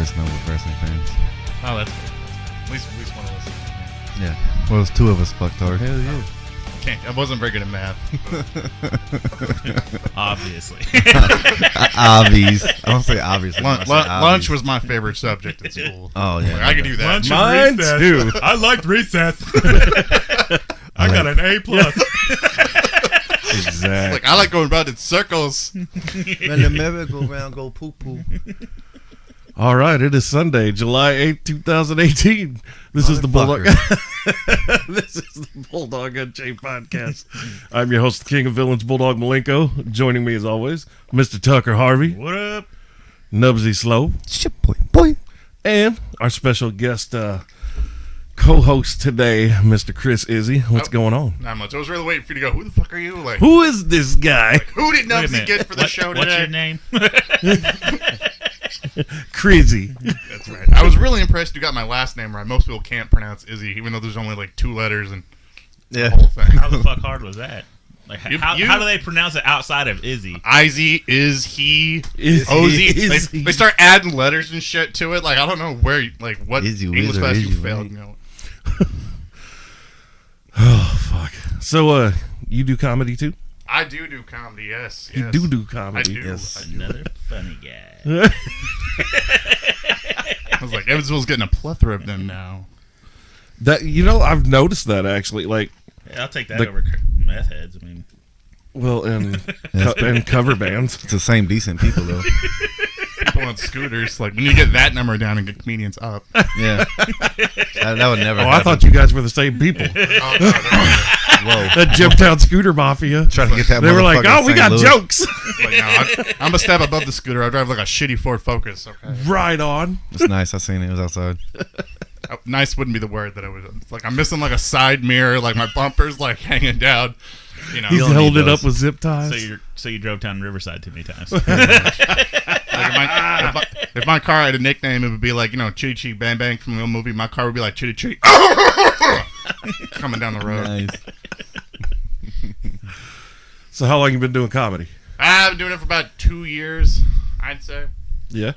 Kris know with wrestling fans. Oh, that's good. At least one of us. Yeah. Well, there's two of us fucked hard. Hell yeah. I wasn't very good at math. Obviously. Obvious. I don't say obviously. Lunch was my favorite subject at school. Oh, yeah. Like, I could do that. Mine too. I liked recess. I got an A+. Exactly. Like, I like going about in circles. When the merry-go-round go poo-poo. All right, it is Sunday, July 8th, 2018. This is the Bulldog. This is the Bulldog Unchained podcast. I'm your host, the King of Villains, Bulldog Malenko. Joining me as always, Mr. Tucker Harvey. What up? Knubsie Slow. Shit, boy. And our special guest co-host today, Mr. Kris Izzy. What's going on? Not much. I was really waiting for you to go, who the fuck are you? Like, Who is this guy? who did Wait a Knubsie minute. get for the show today? What's your name? Krizzy. That's right. I was really impressed you got my last name right. Most people can't pronounce Izzy, even though there's only like 2 letters and Yeah. the whole thing. How the fuck hard was that? Like, You- how do they pronounce it outside of Izzy? Izzy, is he, Is Ozzy. he- is he? They start adding letters and shit to it. Like, I don't know where, like, what Izzy English Wizard, class Izzy you failed. Wade. You know. Oh, fuck. So, you do comedy too? I do comedy, yes. You do comedy. I do. Yes. I do. Another funny guy. I was like, Evansville's getting a plethora of them now. That I've noticed that actually. Like, Yeah, I'll take that The- over meth heads. I mean, well, and cover bands. It's the same decent people, though. People on scooters. Like, when you get that number down and get comedians up. Yeah. That would never Oh, happen. I thought you guys were the same people. Oh, no, Whoa. That Jimtown Scooter Mafia. Trying to get that They were like, motherfucker "Oh, we in got St. Louis." jokes." like, no, I'm a step above the scooter. I drive like a shitty Ford Focus. Okay. Right on. It's nice. I seen it. It was outside. Nice wouldn't be the word that I would. It's like I'm missing like a side mirror, like my bumper's like hanging down. You know, He's don't held need it up those. with zip ties. so you drove down Riverside too many times. like if my car had a nickname, it would be like, you know, Chitty Chitty Bang Bang from the old movie. My car would be like Chitty Chitty coming down the road. Nice. So how long you been doing comedy? I've been doing it for about 2 years, I'd say. Yeah.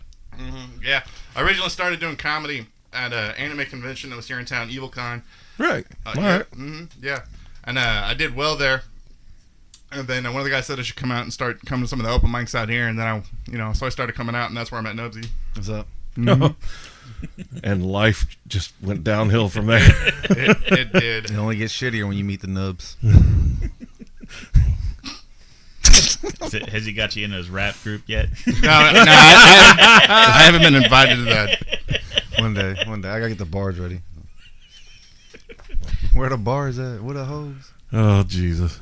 Yeah, I originally started doing comedy at an anime convention that was here in town, EvilCon. Right. All Yeah, right. yeah. And I did well there. And then one of the guys said I should come out and start coming to some of the open mics out here. And then so I started coming out, and that's where I met Knubsie. What's up? And life just went downhill from there. It did. It only gets shittier when you meet the nubs. Has he got you in his rap group yet? No, I haven't been invited to that. One day. I gotta get the bars ready. Where the bars at? Where the hoes? Oh Jesus.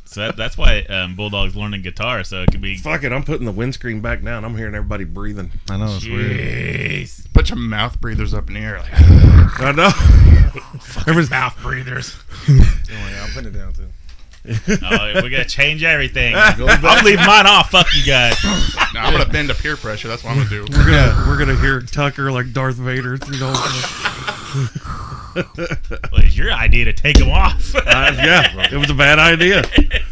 So that's why Bulldog's learning guitar, so it could be. Fuck it. I'm putting the windscreen back down. I'm hearing everybody breathing. I know, it's weird. Jeez. Put your mouth breathers up in the air. Like, I know. Everybody's Mouth breathers. Oh, yeah, I'm putting it down, too. Oh, we gotta change everything. I'm leaving mine off. Fuck you guys. no, I'm gonna bend to peer pressure. That's what I'm gonna do. We're gonna hear Tucker like Darth Vader through the whole thing. Well, it's your idea to take them off. Yeah, it was a bad idea.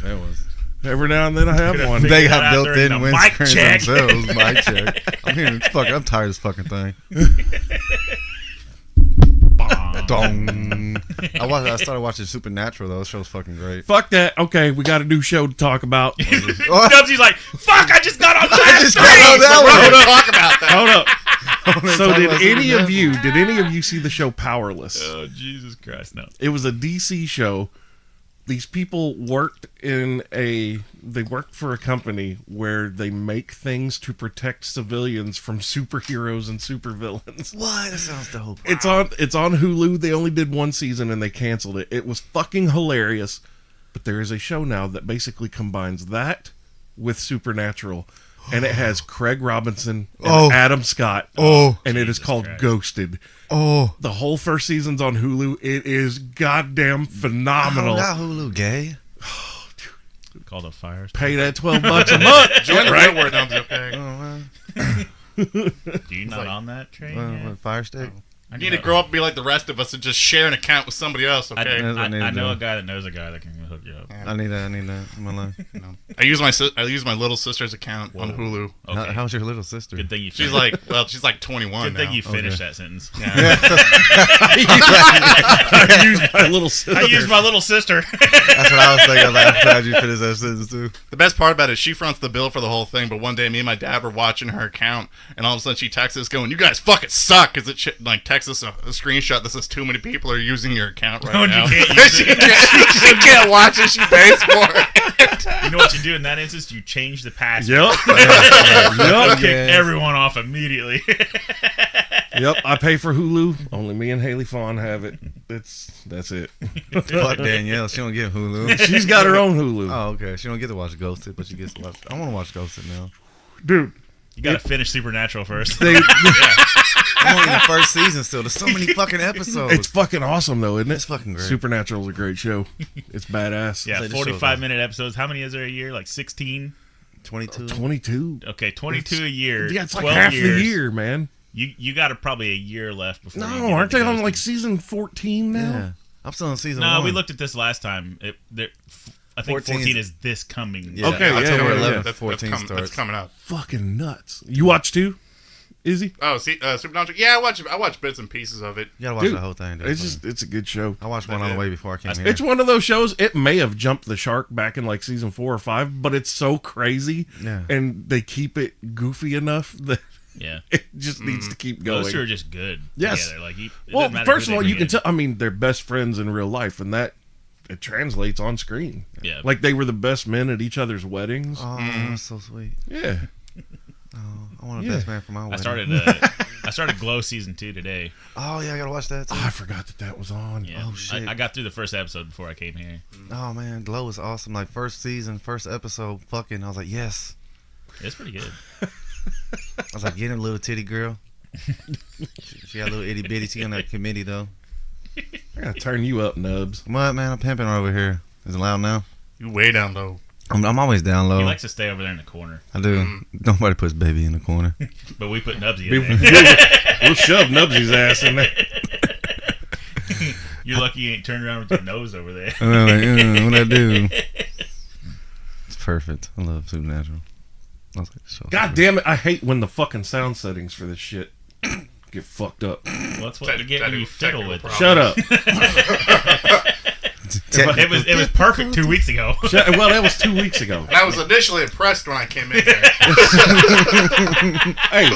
That was. Every now and then I have one. figured They that got out built-in during the mic windscreens check. themselves. Mic check. I'm tired of this fucking thing. Dong. I started watching Supernatural, though. This show's fucking great. Fuck that. Okay, we got a new show to talk about. Nubsie's like, fuck, I just got on the I last just three. got on that We're one. gonna talk about that. Hold up. So Talk did about any of Supernatural. you see the show Powerless? Oh, Jesus Christ, no. It was a DC show. These people worked for a company where they make things to protect civilians from superheroes and supervillains. What? That sounds dope. It's on Hulu. They only did one season and they canceled it. It was fucking hilarious. But there is a show now that basically combines that with Supernatural. And it has Craig Robinson and Adam Scott. Oh. And it is Jesus called Christ. Ghosted. Oh. The whole first season's on Hulu. It is goddamn phenomenal. Not Hulu gay. Called a fire. Pay that $12 a month. Join the real word, Knubsie, okay? Oh, Do you not on that train yet? what, Fire Stick? You need to grow up and be like the rest of us and just share an account with somebody else, okay? I know a guy that knows a guy that can hook you up. I need that in my life. I use my little sister's account on Hulu. Okay. How's your little sister? Good thing you. She's finished. like 21 Good thing now. you finished that sentence. I used my little sister. I used my little sister. That's what I was thinking. I was like, I'm glad you finished that sentence too. The best part about it is she fronts the bill for the whole thing, but one day me and my dad were watching her account, and all of a sudden she texts us going, "You guys fucking suck," because it texts us a screenshot that says too many people are using your account right now. You can't use she it. can't watch it. She pays for it. You know what you do in that instance? You change the password. Yep. Kick everyone off immediately. Yep. I pay for Hulu. Only me and Haley Fawn have it. That's it. Fuck Danielle. She don't get Hulu. She's got her own Hulu. Oh, okay. She don't get to watch Ghosted, but she gets to watch. I want to watch Ghosted now. Dude. You gotta finish Supernatural first. I'm only in the first season still. There's so many fucking episodes. It's fucking awesome though, isn't it? It's fucking great. Supernatural's a great show. It's badass. Yeah, Like the show, 45-minute episodes. How many is there a year? Like 16? 22. 22. Okay, 22 a year. Yeah, it's like 12 half years. the year, man. You got probably a year left before. you No, get aren't into they on Ghosted. like season 14 now? Yeah. I'm still on season No, 1. we looked at this last time. I think 14 is this coming. Yeah, Okay, October yeah, 11th, yeah. That's 14 starts. That's coming up. Fucking nuts. You watch too? Izzy? Oh, see, Supernatural. Yeah, I watch bits and pieces of it. You gotta watch Dude, the whole thing. Dude. It's a good show. I watched one on the way before I came here. It's one of those shows. It may have jumped the shark back in like season 4 or 5, but it's so crazy, Yeah. and they keep it goofy enough that Yeah. it just needs to keep going. Those two are just good Yes. together. Like, it Well, doesn't matter first who of all, they you can bring tell. I mean, they're best friends in real life, and that it translates on screen. in. Yeah. Like they were the best men at each other's weddings. Oh, that's so sweet. Yeah. Oh, I want a Yeah. best man for my wedding. I started Glow season 2 today. Oh yeah, I gotta watch that too. Oh, I forgot that was on. Yeah. Oh, shit. I got through the first episode before I came here. Oh man, Glow is awesome. Like first season, first episode, fucking. I was like, yes. It's pretty good. I was like, get him, little titty girl. she got a little itty bitty. She on that committee though. I gotta turn you up, Nubs. What man? I'm pimping over here. Is it loud now? You way down low. I'm always down low. He likes to stay over there in the corner, I do. Nobody puts baby in the corner. but we put Knubsie in there. We'll shove Nubsy's ass in there. You're lucky you ain't turned around with your nose over there. And I'm like, what I do? It's perfect. I love Supernatural. I was like, so God damn it! I hate when the fucking sound settings for this shit get fucked up. Well, that's what you get when you fiddle with it. Shut up. It was perfect 2 weeks ago. Well, that was 2 weeks ago. I was initially impressed when I came in here. Hey,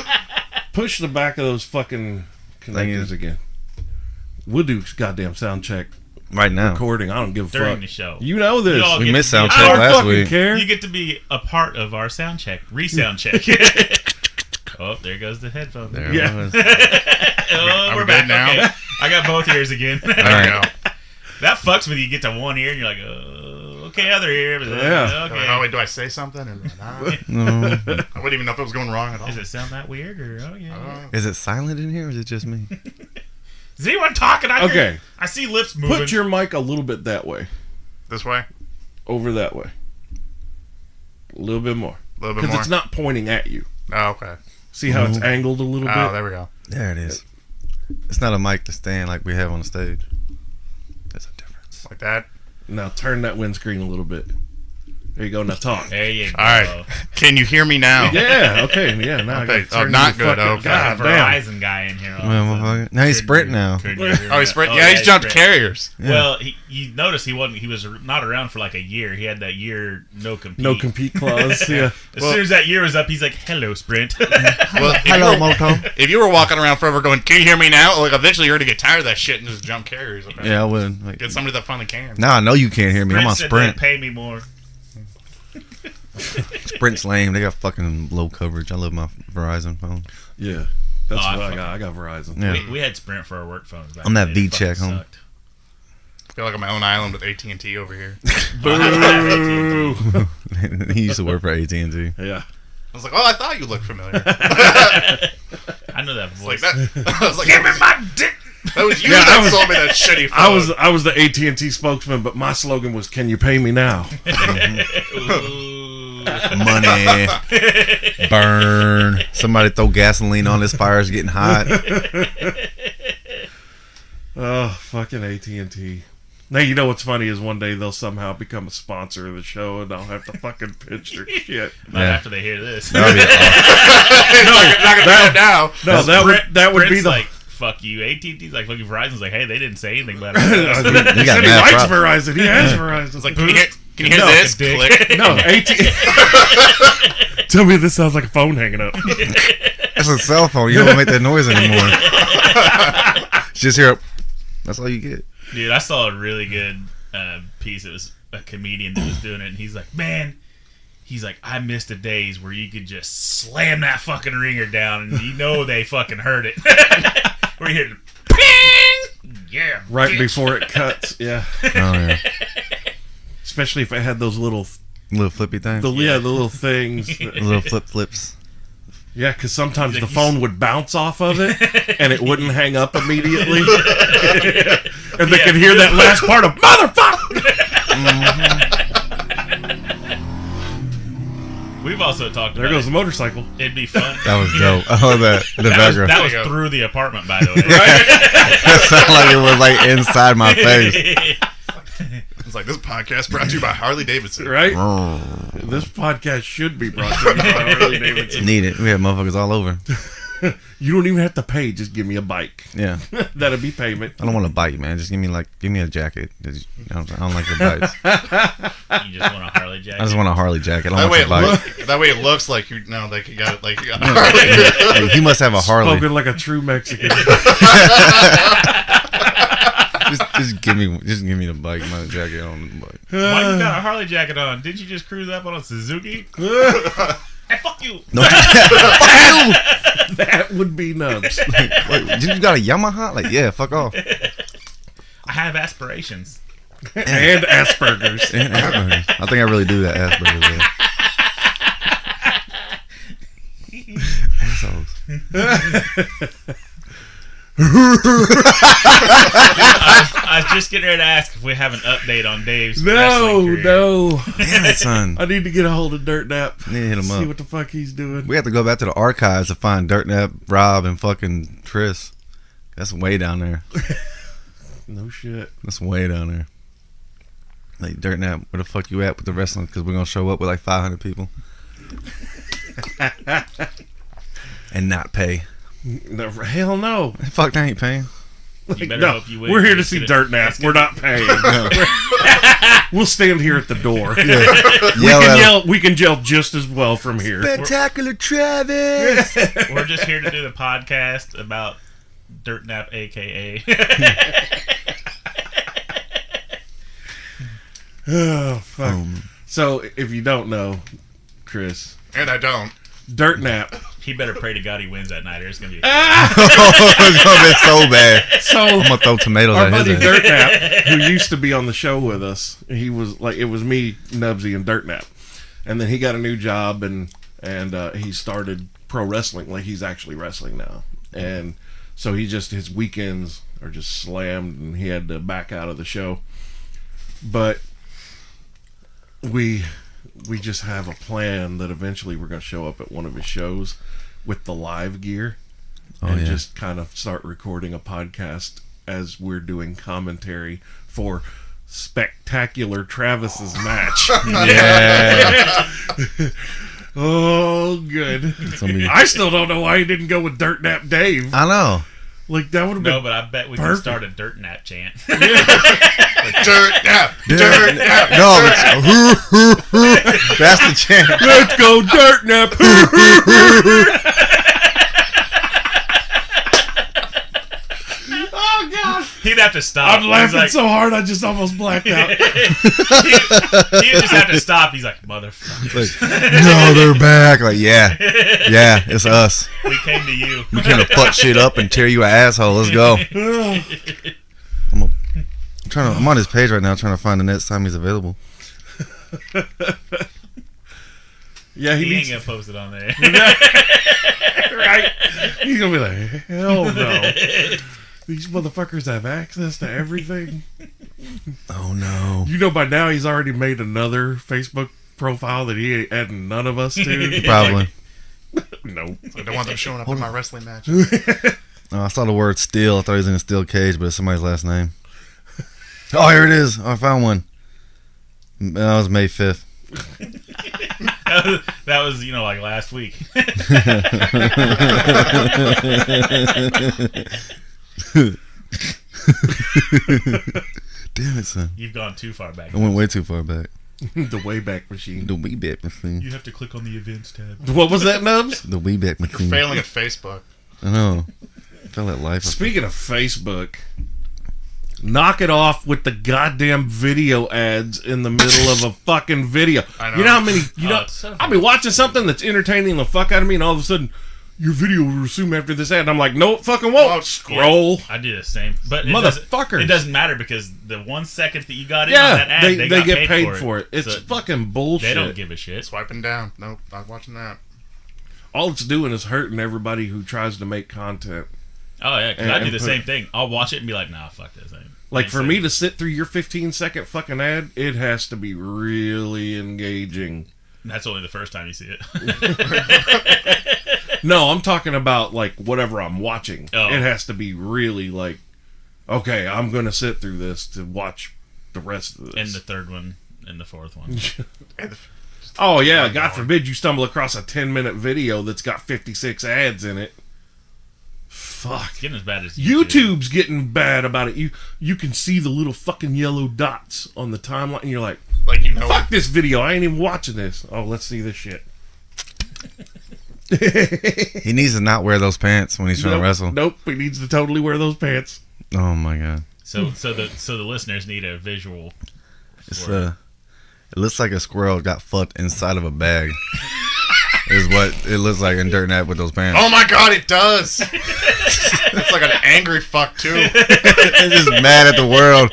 push the back of those fucking connectors again. We'll do goddamn sound check right now. recording. I don't give a During fuck. the show. You know this. Y'all We get missed to be- sound I check don't last fucking week. care. You get to be a part of our sound check, re-sound check. Oh, there goes the headphone. There Yeah. it was. Oh, we're I'm back good now. Okay. I got both ears again. There we go. That fucks with you. You get to one ear and you're like, okay, other ear. But Yeah. Okay. Oh, wait, do I say something? Or not? No. I wouldn't even know if it was going wrong at all. Does it sound that weird? Or Is it silent in here or is it just me? Is anyone talking? Okay. I see lips moving. Put your mic a little bit that way. This way? Over that way. A little bit more. A little bit Because more? it's not pointing at you. Oh, okay. See how it's angled a little Oh, bit? there we go. There it is. It's not a mic to stand like we have on the stage. There's a difference. Like that. Now turn that windscreen a little bit. There you go. Now talk. There you go. All right. Can you hear me now? Yeah, okay. Yeah, now Okay. I got Oh, not good. Okay. God Got a damn. Verizon guy in here. all of a Well, sudden. motherfucker. Now he's Sprint now. Couldn't you hear Oh, he's that? spread. Yeah, he's jumped Sprint. carriers. Yeah. Well, you notice he was not around for like a year. He had that year no compete. No compete clause. Yeah. As soon as that year was up, he's like, "Hello, Sprint." Well, Hello, Moto. if you were walking around forever going, "Can you hear me now?" Like eventually you're gonna get tired of that shit and just jump carriers. Okay? Yeah, I would. Like, Get somebody that finally can. now I know you can't hear me. I'm on said Sprint. they'd pay me more. Sprint's lame. They got fucking low coverage. I love my Verizon phone. Yeah. That's Oh, what I got. I got Verizon. Yeah. We had Sprint for our work phones. Back I'm that then. It V-check, fucking homie. sucked. I feel like I'm my own island with AT&T over here. Boo. He used to work for AT&T. Yeah. I was like, "Oh, I thought you looked familiar." I know that voice. Like that. I was like, "Give me my dick." That was you Yeah, that I was- sold me that shitty phone. I was the AT&T spokesman, but my slogan was, "Can you pay me now?" Ooh. Money. Burn. Somebody throw gasoline on this. Fire's getting hot. Oh, fucking AT&T. Now, you know what's funny is one day they'll somehow become a sponsor of the show and I'll have to fucking pitch their shit. Not after they hear this. That would be awesome. not gonna do that now. No, that would be Brent's the... like, fuck you. AT&T's like, fucking Verizon's like, hey, they didn't say anything about it. You got he mad likes props. Verizon. He has Verizon. It's like, can you hear No, this? dick. Click. No, Tell me this sounds like a phone hanging up. That's a cell phone. You don't make that noise anymore. Just hear it. That's all you get. Dude, I saw a really good piece. It was a comedian that was doing it, and he's like, man, I miss the days where you could just slam that fucking ringer down, and you know they fucking heard it. Where you hear, ping! Yeah. Right bitch. before it cuts. Yeah. Oh yeah. Especially if it had those little... Little flippy thing. the little things. The little flips. Yeah, because sometimes He's the like, phone would bounce off of it, and it wouldn't hang up immediately. And they could hear that last part of motherfucker. We've also talked There about goes the motorcycle. it'd be fun. That was dope. I love that. In the That background. was through the apartment, by the way. That sounded like it was like inside my face. It's like, this podcast brought to you by Harley Davidson. Right? This podcast should be brought to you by Harley Davidson. Need it. We have motherfuckers all over. You don't even have to pay. Just give me a bike. Yeah. That'll be payment. I don't want a bike, man. Just give me a jacket. I don't like the bikes. You just want a Harley jacket. I just want a Harley jacket. I That don't way, want your bike. that way it looks like you know, like you got it, like you got Harley. Hey, he must have a Harley. Spoken like a true Mexican. Just give me the bike, my jacket on the bike. Why you got a Harley jacket on? Didn't you just cruise up on a Suzuki? Hey, fuck you! No, That would be nubs. wait, you got a Yamaha? Like, yeah, fuck off. I have aspirations. And Asperger's. And Asperger's. I think I really do that Asperger's. Assholes. I was just getting ready to ask if we have an update on Dave's wrestling career. No. Damn it, son. I need to get a hold of Dirt Nap. Need to hit him See up. what the fuck he's doing. We have to go back to the archives to find Dirt Nap, Rob, and fucking Tris. That's way down there. No shit. That's way down there. Like, Dirt Nap, where the fuck you at with the wrestling? Because we're going to show up with like 500 people. And not pay. No, hell no. Fuck, they ain't paying. You better No, hope you win. we're here to It's see gonna- Dirt Nap. We're not paying. We'll stand here at the door. We can yell just as well from here. Spectacular Travis! We're just here to do the podcast about Dirt Nap, aka. Oh, fuck. So, if you don't know, Chris, And I don't. Dirt Nap. He better pray to God he wins that night, or it's gonna be. It's gonna be so bad. So, I'm gonna throw tomatoes our at buddy his ass. Dirt Nap, who used to be on the show with us, he was like, it was me, Knubsie, and Dirt Nap. And then he got a new job, and he started pro wrestling. Like, he's actually wrestling now. And so his weekends are just slammed, and he had to back out of the show. But we just have a plan that eventually we're going to show up at one of his shows with the live gear and just kind of start recording a podcast as we're doing commentary for Spectacular Travis's match. Yeah. Oh, good. I still don't know why he didn't go with Dirt Nap Dave. I know. Like, that would have been... No, but I bet we can perfect. start a Dirt Nap chant. Dirt Nap. Dirt Nap. No, that's the chant. Let's go Dirt Nap. Oh, God. He'd have to stop. I'm He's laughing like, so hard I just almost blacked out. He'd just have to stop. He's like, motherfucker. Like, no, they're back. Like, yeah, it's us. We came to you. We came to fuck shit up and tear you an asshole. Let's go. I'm on his page right now trying to find the next time he's available. Yeah, He ain't needs... gonna post it on there. Right? He's gonna be like, hell no. These motherfuckers have access to everything. Oh no. You know, by now he's already made another Facebook profile that he ain't adding none of us to. Probably. No. I don't want them showing up in my wrestling match. Oh, I saw the word steel. I thought he was in a steel cage, but it's somebody's last name. Oh, here it is. Oh, I found one. That was May 5th. That was, like last week. Damn it, son. You've gone too far back. I went way too far back. The Wayback Machine. The Wayback Machine. You have to click on the events tab. What was that, Nubs? The Wayback You're Machine. failing at Facebook. I know. I fell at life. Speaking of Facebook, knock it off with the goddamn video ads in the middle of a fucking video. I know. You know how many? it's so I'll be watching something that's entertaining the fuck out of me, and all of a sudden, your video will resume after this ad. And I'm like, no, it fucking won't. Oh, Scroll. I do the same. But Motherfuckers. It doesn't matter because the 1 second that you got in Yeah, on that ad, they got get paid for for it. It's So fucking bullshit. They don't give a shit. Swiping down. Nope, not watching that. All it's doing is hurting everybody who tries to make content. Oh, yeah, because And- I do and the put- same thing. I'll watch it and be like, nah, fuck this thing. Like, And for so- me to sit through your 15-second fucking ad, it has to be really engaging. That's only the first time you see it. No, I'm talking about, like, whatever I'm watching. Oh. It has to be really, like, okay, I'm going to sit through this to watch the rest of this. And the third one and the fourth one. Oh, yeah, God forbid you stumble across a 10-minute video that's got 56 ads in it. Fuck. It's getting as bad as YouTube's getting bad about it. You can see the little fucking yellow dots on the timeline, and you're like, Like, you know, fuck this video, I ain't even watching this. Oh, let's see this shit. He needs to not wear those pants when he's trying to wrestle. Nope, he needs to totally wear those pants. Oh my god. So the listeners need a visual. It's it looks like a squirrel got fucked inside of a bag. Is what it looks like in Dirt Nap with those pants. oh my god, it does! It's like an angry fuck, too. It's just mad at the world.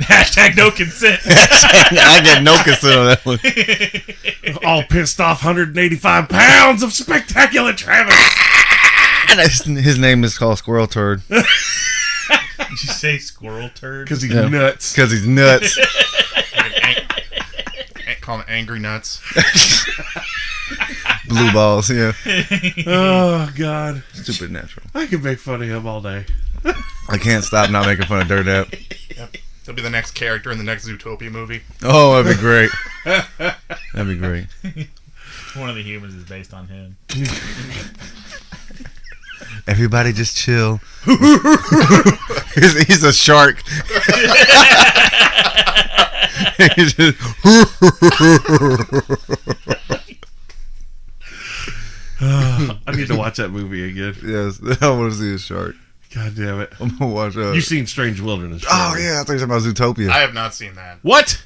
Hashtag no consent. I get no consent on that one. All pissed off 185 pounds of spectacular Travis. His name is called Squirrel Turd Did you say squirrel turd? Because he's Yeah. nuts. because he's nuts. Call them angry nuts. Blue balls, yeah. Oh, God. Stupid natural. I could make fun of him all day. I can't stop not making fun of Dirt Nap. Yep. He'll be the next character in the next Zootopia movie. Oh, that'd be great. That'd be great. One of the humans is based on him. Everybody just chill. he's a shark. He's just I need to watch that movie again. yes, I want to see a shark. God damn it. I'm gonna watch You've seen Strange Wilderness. Oh surely. yeah, I thought you were talking about Zootopia. I have not seen that. What?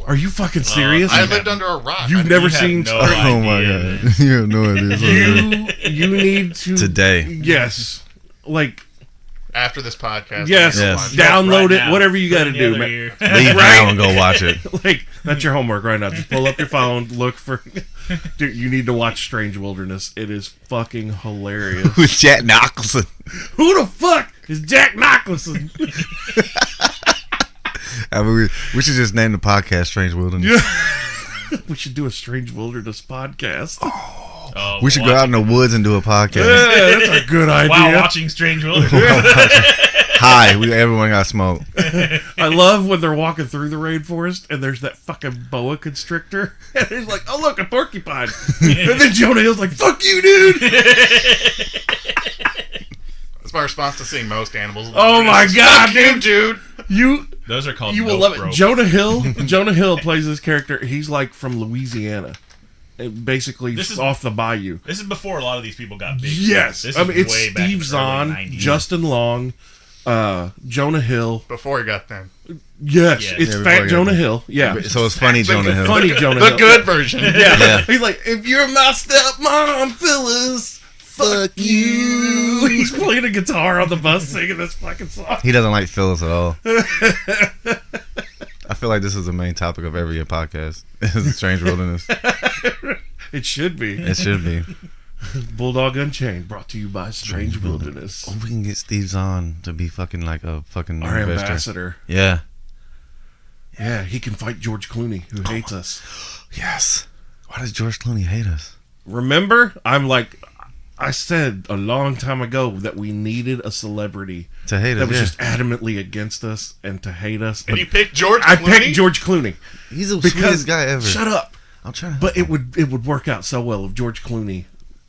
Are you fucking serious? I lived under a rock. You've never You have seen... no Oh my idea. god, you have no idea. You need to... Today. Yes. Like, After this podcast. yes. Yes. Download Right it, now. whatever you got to Put it do, in the man. other ear. Leave now and go watch it. Like, that's your homework right now. Just pull up your phone, look for... Dude, you need to watch Strange Wilderness. It is fucking hilarious. Who's Jack Nicholson? Who the fuck is Jack Nicholson? I mean, we should just name the podcast Strange Wilderness. We should do a Strange Wilderness podcast. Oh, We should go out in the woods and do a podcast. Yeah, that's a good idea. while watching Strange Wilderness. Hi, everyone got smoke. I love when they're walking through the rainforest and there's that fucking boa constrictor. And he's like, oh, look, a porcupine. And then Jonah Hill's like, fuck you, dude. That's my response to seeing most animals. Oh, my God, Fuck you, dude. dude. Those are called You will nope love it. rope. Jonah Hill plays this character. He's like from Louisiana. And basically This is- off the bayou. This is before a lot of these people got big. Yes. This I is mean, it's way back in Steve the early Zahn, 90s. Justin Long, Jonah Hill. Before he got them. Yes, Yeah. it's Yeah, Fat before Jonah you- Hill. Yeah. So it's funny, Jonah Hill. Funny Jonah The Hill. good version. Yeah. Yeah. He's like, if you're my stepmom, Phyllis, fuck you. He's playing a guitar on the bus singing this fucking song. He doesn't like Phyllis at all. I feel like this is the main topic of every podcast. It's Strange Wilderness. It should be. It should be. Bulldog Unchained, brought to you by Strange Wilderness. Oh, we can get Steve Zahn to be fucking like a fucking Our investor. ambassador. Yeah. Yeah, he can fight George Clooney, who hates us. Yes. Why does George Clooney hate us? Remember? I'm like, I said a long time ago that we needed a celebrity To hate us, that was yeah. just adamantly against us and to hate us. And you picked George I Clooney? picked George Clooney. He's the Because sweetest guy ever. Shut up. I'm trying to. But it would work out so well if George Clooney,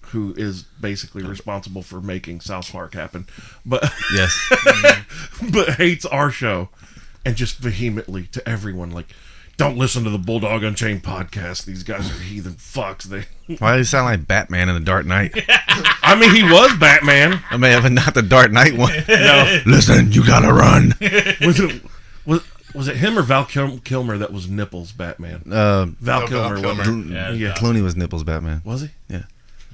who is basically responsible for making South Park happen, but Yes. but hates our show, and just vehemently to everyone like, don't listen to the Bulldog Unchained podcast. These guys are heathen fucks. Why do you sound like Batman in the Dark Knight? I mean, he was Batman. I mean, but not the Dark Knight one. No, Listen, you gotta run. was it him or Val Kilmer that was Nipples Batman? Val Val Kilmer. Kilmer. Wasn't Yeah, he? Yeah. Clooney was Nipples Batman. Was he? Yeah.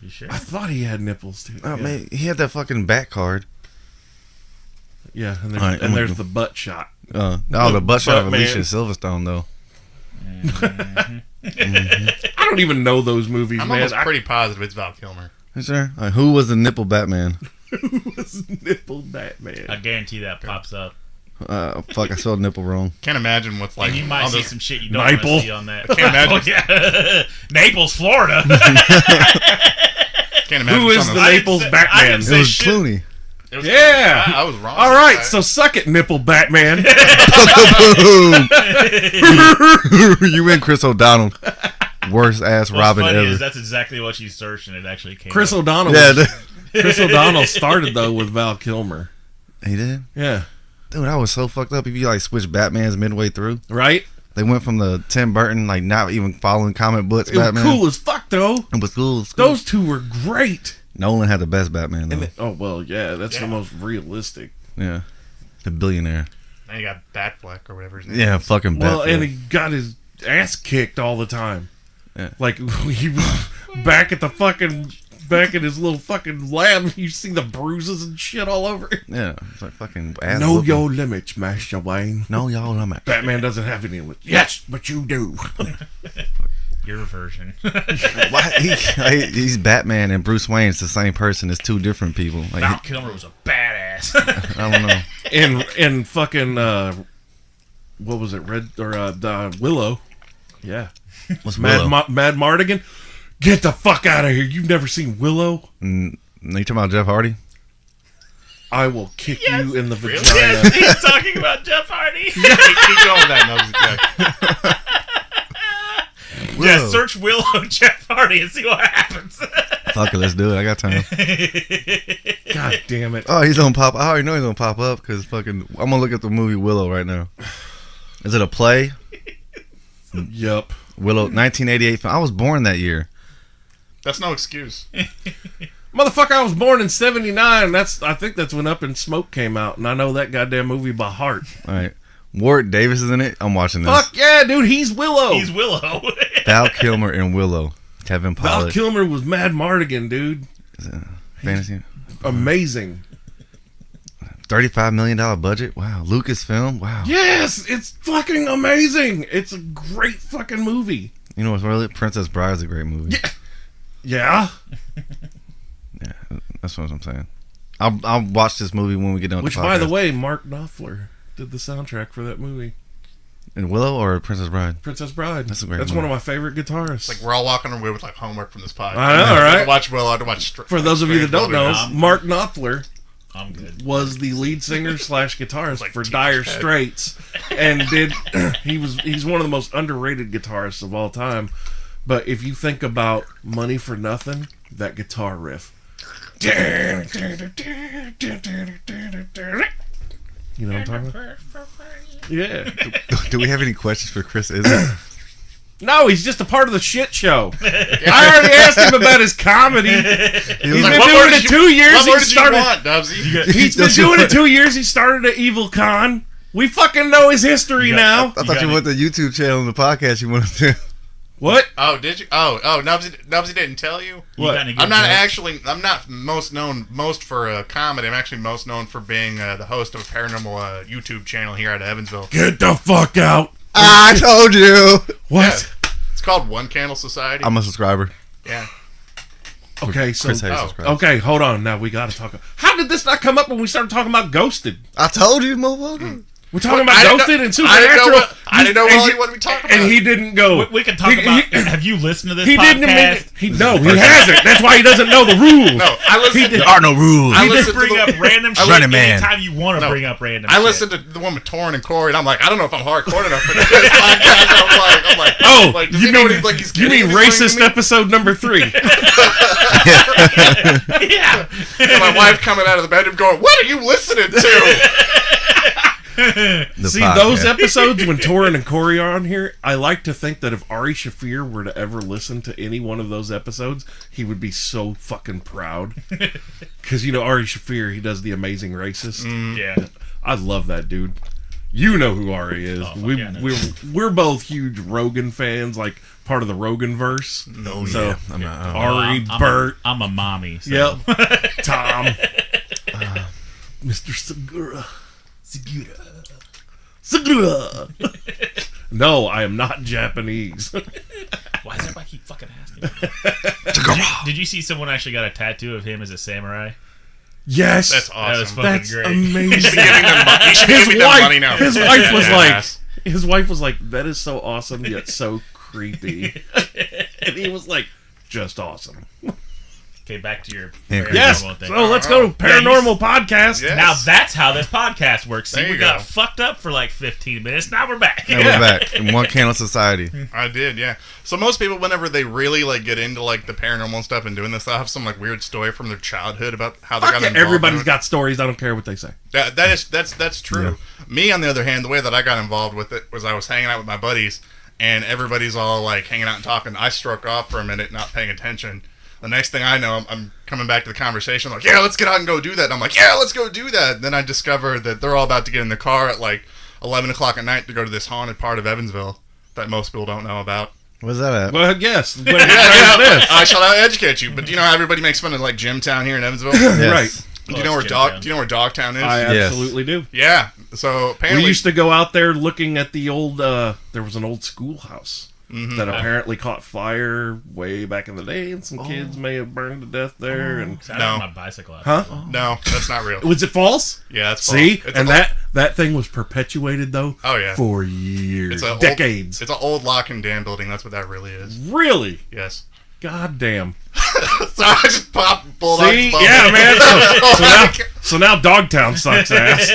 You sure? I thought he had nipples too. Oh yeah. man, he had that fucking bat card. Yeah, and there's, All right, and there's the butt shot. The butt shot of Batman. Alicia Silverstone though. I don't even know those movies, I'm man. almost pretty positive it's Val Kilmer. Sure. Who was the nipple Batman? Who was Nipple Batman? I guarantee that pops up. Fuck, I spelled nipple wrong. Can't imagine what's like. And you might all see those- some shit you don't want Nipple. to see on that. Can't imagine. Oh, yeah. Naples, Florida. Can't imagine. Who is some the of- Naples I Batman? didn't It say was shit. Clooney. It was- Yeah. I was wrong. All right, so suck it, Nipple Batman. You and Chris O'Donnell. Worst ass What's Robin funny ever. is that's exactly what you searched and it actually came Chris up. O'Donnell. Yeah, Chris O'Donnell started though with Val Kilmer. he did. Yeah. Dude, I was so fucked up. If you like switch Batman's midway through, Right. they went from the Tim Burton like not even following comic books It was Batman. cool as fuck though. It was cool. It was cool. Those two were great. Nolan had the best Batman though. And oh well, yeah, that's the most realistic. Yeah, the billionaire. And you got Batfleck or whatever his name Yeah, is. fucking Well, Batman. and he got his ass kicked all the time. Yeah. Like he was back at in his little fucking lab. You see the bruises and shit all over it. Yeah, it's like fucking ass. Know whooping. your limits, Master Wayne. Know y'all limit. Batman doesn't have any limits. Yes, but you do. Your version. Why he's Batman and Bruce Wayne. It's the same person. It's two different people. Like Val Kilmer was a badass. I don't know. And fucking what was it? Red or the Willow? Yeah, What's Willow? Mad Mardigan. Get the fuck out of here! You've never seen Willow? You talking about Jeff Hardy? I will kick you in the Really? vagina. He's talking about Jeff Hardy. Keep going with that, Knubsie. Willow. Yeah, search Willow Jeff Hardy and see what happens. Fuck it, let's do it. I got time. God damn it! Oh, he's gonna pop. I already know he's gonna pop up because fucking. I'm gonna look at the movie Willow right now. Is it a play? Yup. Willow, 1988 film. I was born that year. That's no excuse. Motherfucker, I was born in '79. I think that's when Up in Smoke came out, and I know that goddamn movie by heart. All right, Warwick Davis is in it. I'm watching this. Fuck yeah, dude, he's Willow. He's Willow. Val Kilmer and Willow. Kevin Val Pollak. Kilmer was Mad Mardigan, dude. Fantasy. Amazing. $35 million budget. Wow. Lucasfilm. Wow. Yes, it's fucking amazing. It's a great fucking movie. You know what's really? Princess Bride is a great movie. Yeah. Yeah, that's what I'm saying. I'll watch this movie when we get done with Which, the podcast. by the way, Mark Knopfler did the soundtrack for that movie. In Willow or Princess Bride? Princess Bride. That's a great That's movie. one of my favorite guitarists. Like we're all walking away with like homework from this podcast. I know, I have right? to watch Will. I have to watch. For those of you that don't know, Wilderness. Mark Knopfler I'm good. was the lead singer / guitarist Like for Teacher's Dire Pet. Straits, and he's one of the most underrated guitarists of all time. But if you think about Money for Nothing, that guitar riff, you know what I'm talking about? Yeah. Do we have any questions for Kris Izzy? No, he's just a part of the shit show. I already asked him about his comedy. He's Like, been what more doing did it you- 2 years. What more He did you started. want, Dubsy? He's been doing it 2 years. He started at Evil Con. We fucking know his history now. I thought you went to the YouTube channel and the podcast you wanted to. What? Oh, did you? Oh, Knubsy didn't tell you. You got any good I'm not jokes? actually. I'm not most for comedy. I'm actually most known for being the host of a paranormal YouTube channel here out of Evansville. Get the fuck out. I told you. What? Yeah. It's called One Candle Society. I'm a subscriber. Yeah. Okay, so Chris Hayes oh, subscribes. okay, hold on. Now we got to talk. How did this not come up when we started talking about Ghosted? I told you, motherfucker. We're talking about ghosted and supernatural. I didn't know what you wanted me to talk about. And he didn't go. We can talk about. Have you listened to this He podcast? didn't admit he hasn't. That's why he doesn't know the rules. No, I listened. There are no rules. I You just listened bring to up random shit Running Man. anytime you want to bring up random I shit. listened to the one with Torrin and Corey, and I'm like, I don't know if I'm hardcore enough for this podcast. I'm like, Oh, like, does you he know mean, what he's like? He's you mean kidding? racist episode number 3? Yeah. And my wife coming out of the bedroom going, "What are you listening to?" See, those episodes when Torrin and Corey are on here, I like to think that if Ari Shaffir were to ever listen to any one of those episodes, he would be so fucking proud. Because, Ari Shaffir, he does The Amazing Racist. Yeah. I love that dude. You know who Ari is. Oh, fuck yeah, I know. We're both huge Rogan fans, like part of the Rogan verse. No, So, yeah. I'm not, Ari, I'm Bert, I'm a mommy. So. yep, Tom, Mr. Segura. Segura. No, I am not Japanese. Why does everybody keep fucking asking? Did you see someone actually got a tattoo of him as a samurai? Yes, That's That was awesome. fucking that's great. amazing. You should give me them money now. His wife was Yes. his wife was like, that is so awesome yet so creepy, and he was like, just awesome. Okay, back to your Yeah, paranormal Yes. thing. So let's go to paranormal podcast. Yeah. Now that's how this podcast works. See, There we you got go. fucked up for like 15 minutes. Now we're back. Now we're back in one candle society. I did, yeah. So most people, whenever they really like get into like the paranormal stuff and doing this, they'll have some like weird story from their childhood about how they got involved. Everybody's in it. got stories. I don't care what they say. That's true. Me, on the other hand, the way that I got involved with it was I was hanging out with my buddies, and everybody's all like hanging out and talking. I struck off for a minute, not paying attention. The next thing I know, I'm coming back to the conversation. I'm like, yeah, let's get out and go do that. And I'm like, yeah, let's go do that. Then I discover that they're all about to get in the car at like 11 o'clock at night to go to this haunted part of Evansville that most people don't know about. Where's that at? Well, yes. When Yeah, I shall educate you. But do you know how everybody makes fun of like Jimtown here in Evansville? Yes. Right. Do you know where Dogtown is? I Yes. absolutely do. Yeah. So apparently, We used to go out there looking at the old. There was an old schoolhouse that apparently caught fire way back in the day, and some kids may have burned to death there. And So I No. have my bicycle out. huh? no, that's not real. Was it false? Yeah, that's See, false. It's and a- that thing was perpetuated though. Oh, yeah. For years, It's a decades. It's an old lock and dam building. That's what that really is. Really? Yes. God damn. So I just popped Bulldog's See, bubble. yeah, man. So now Dogtown sucks ass.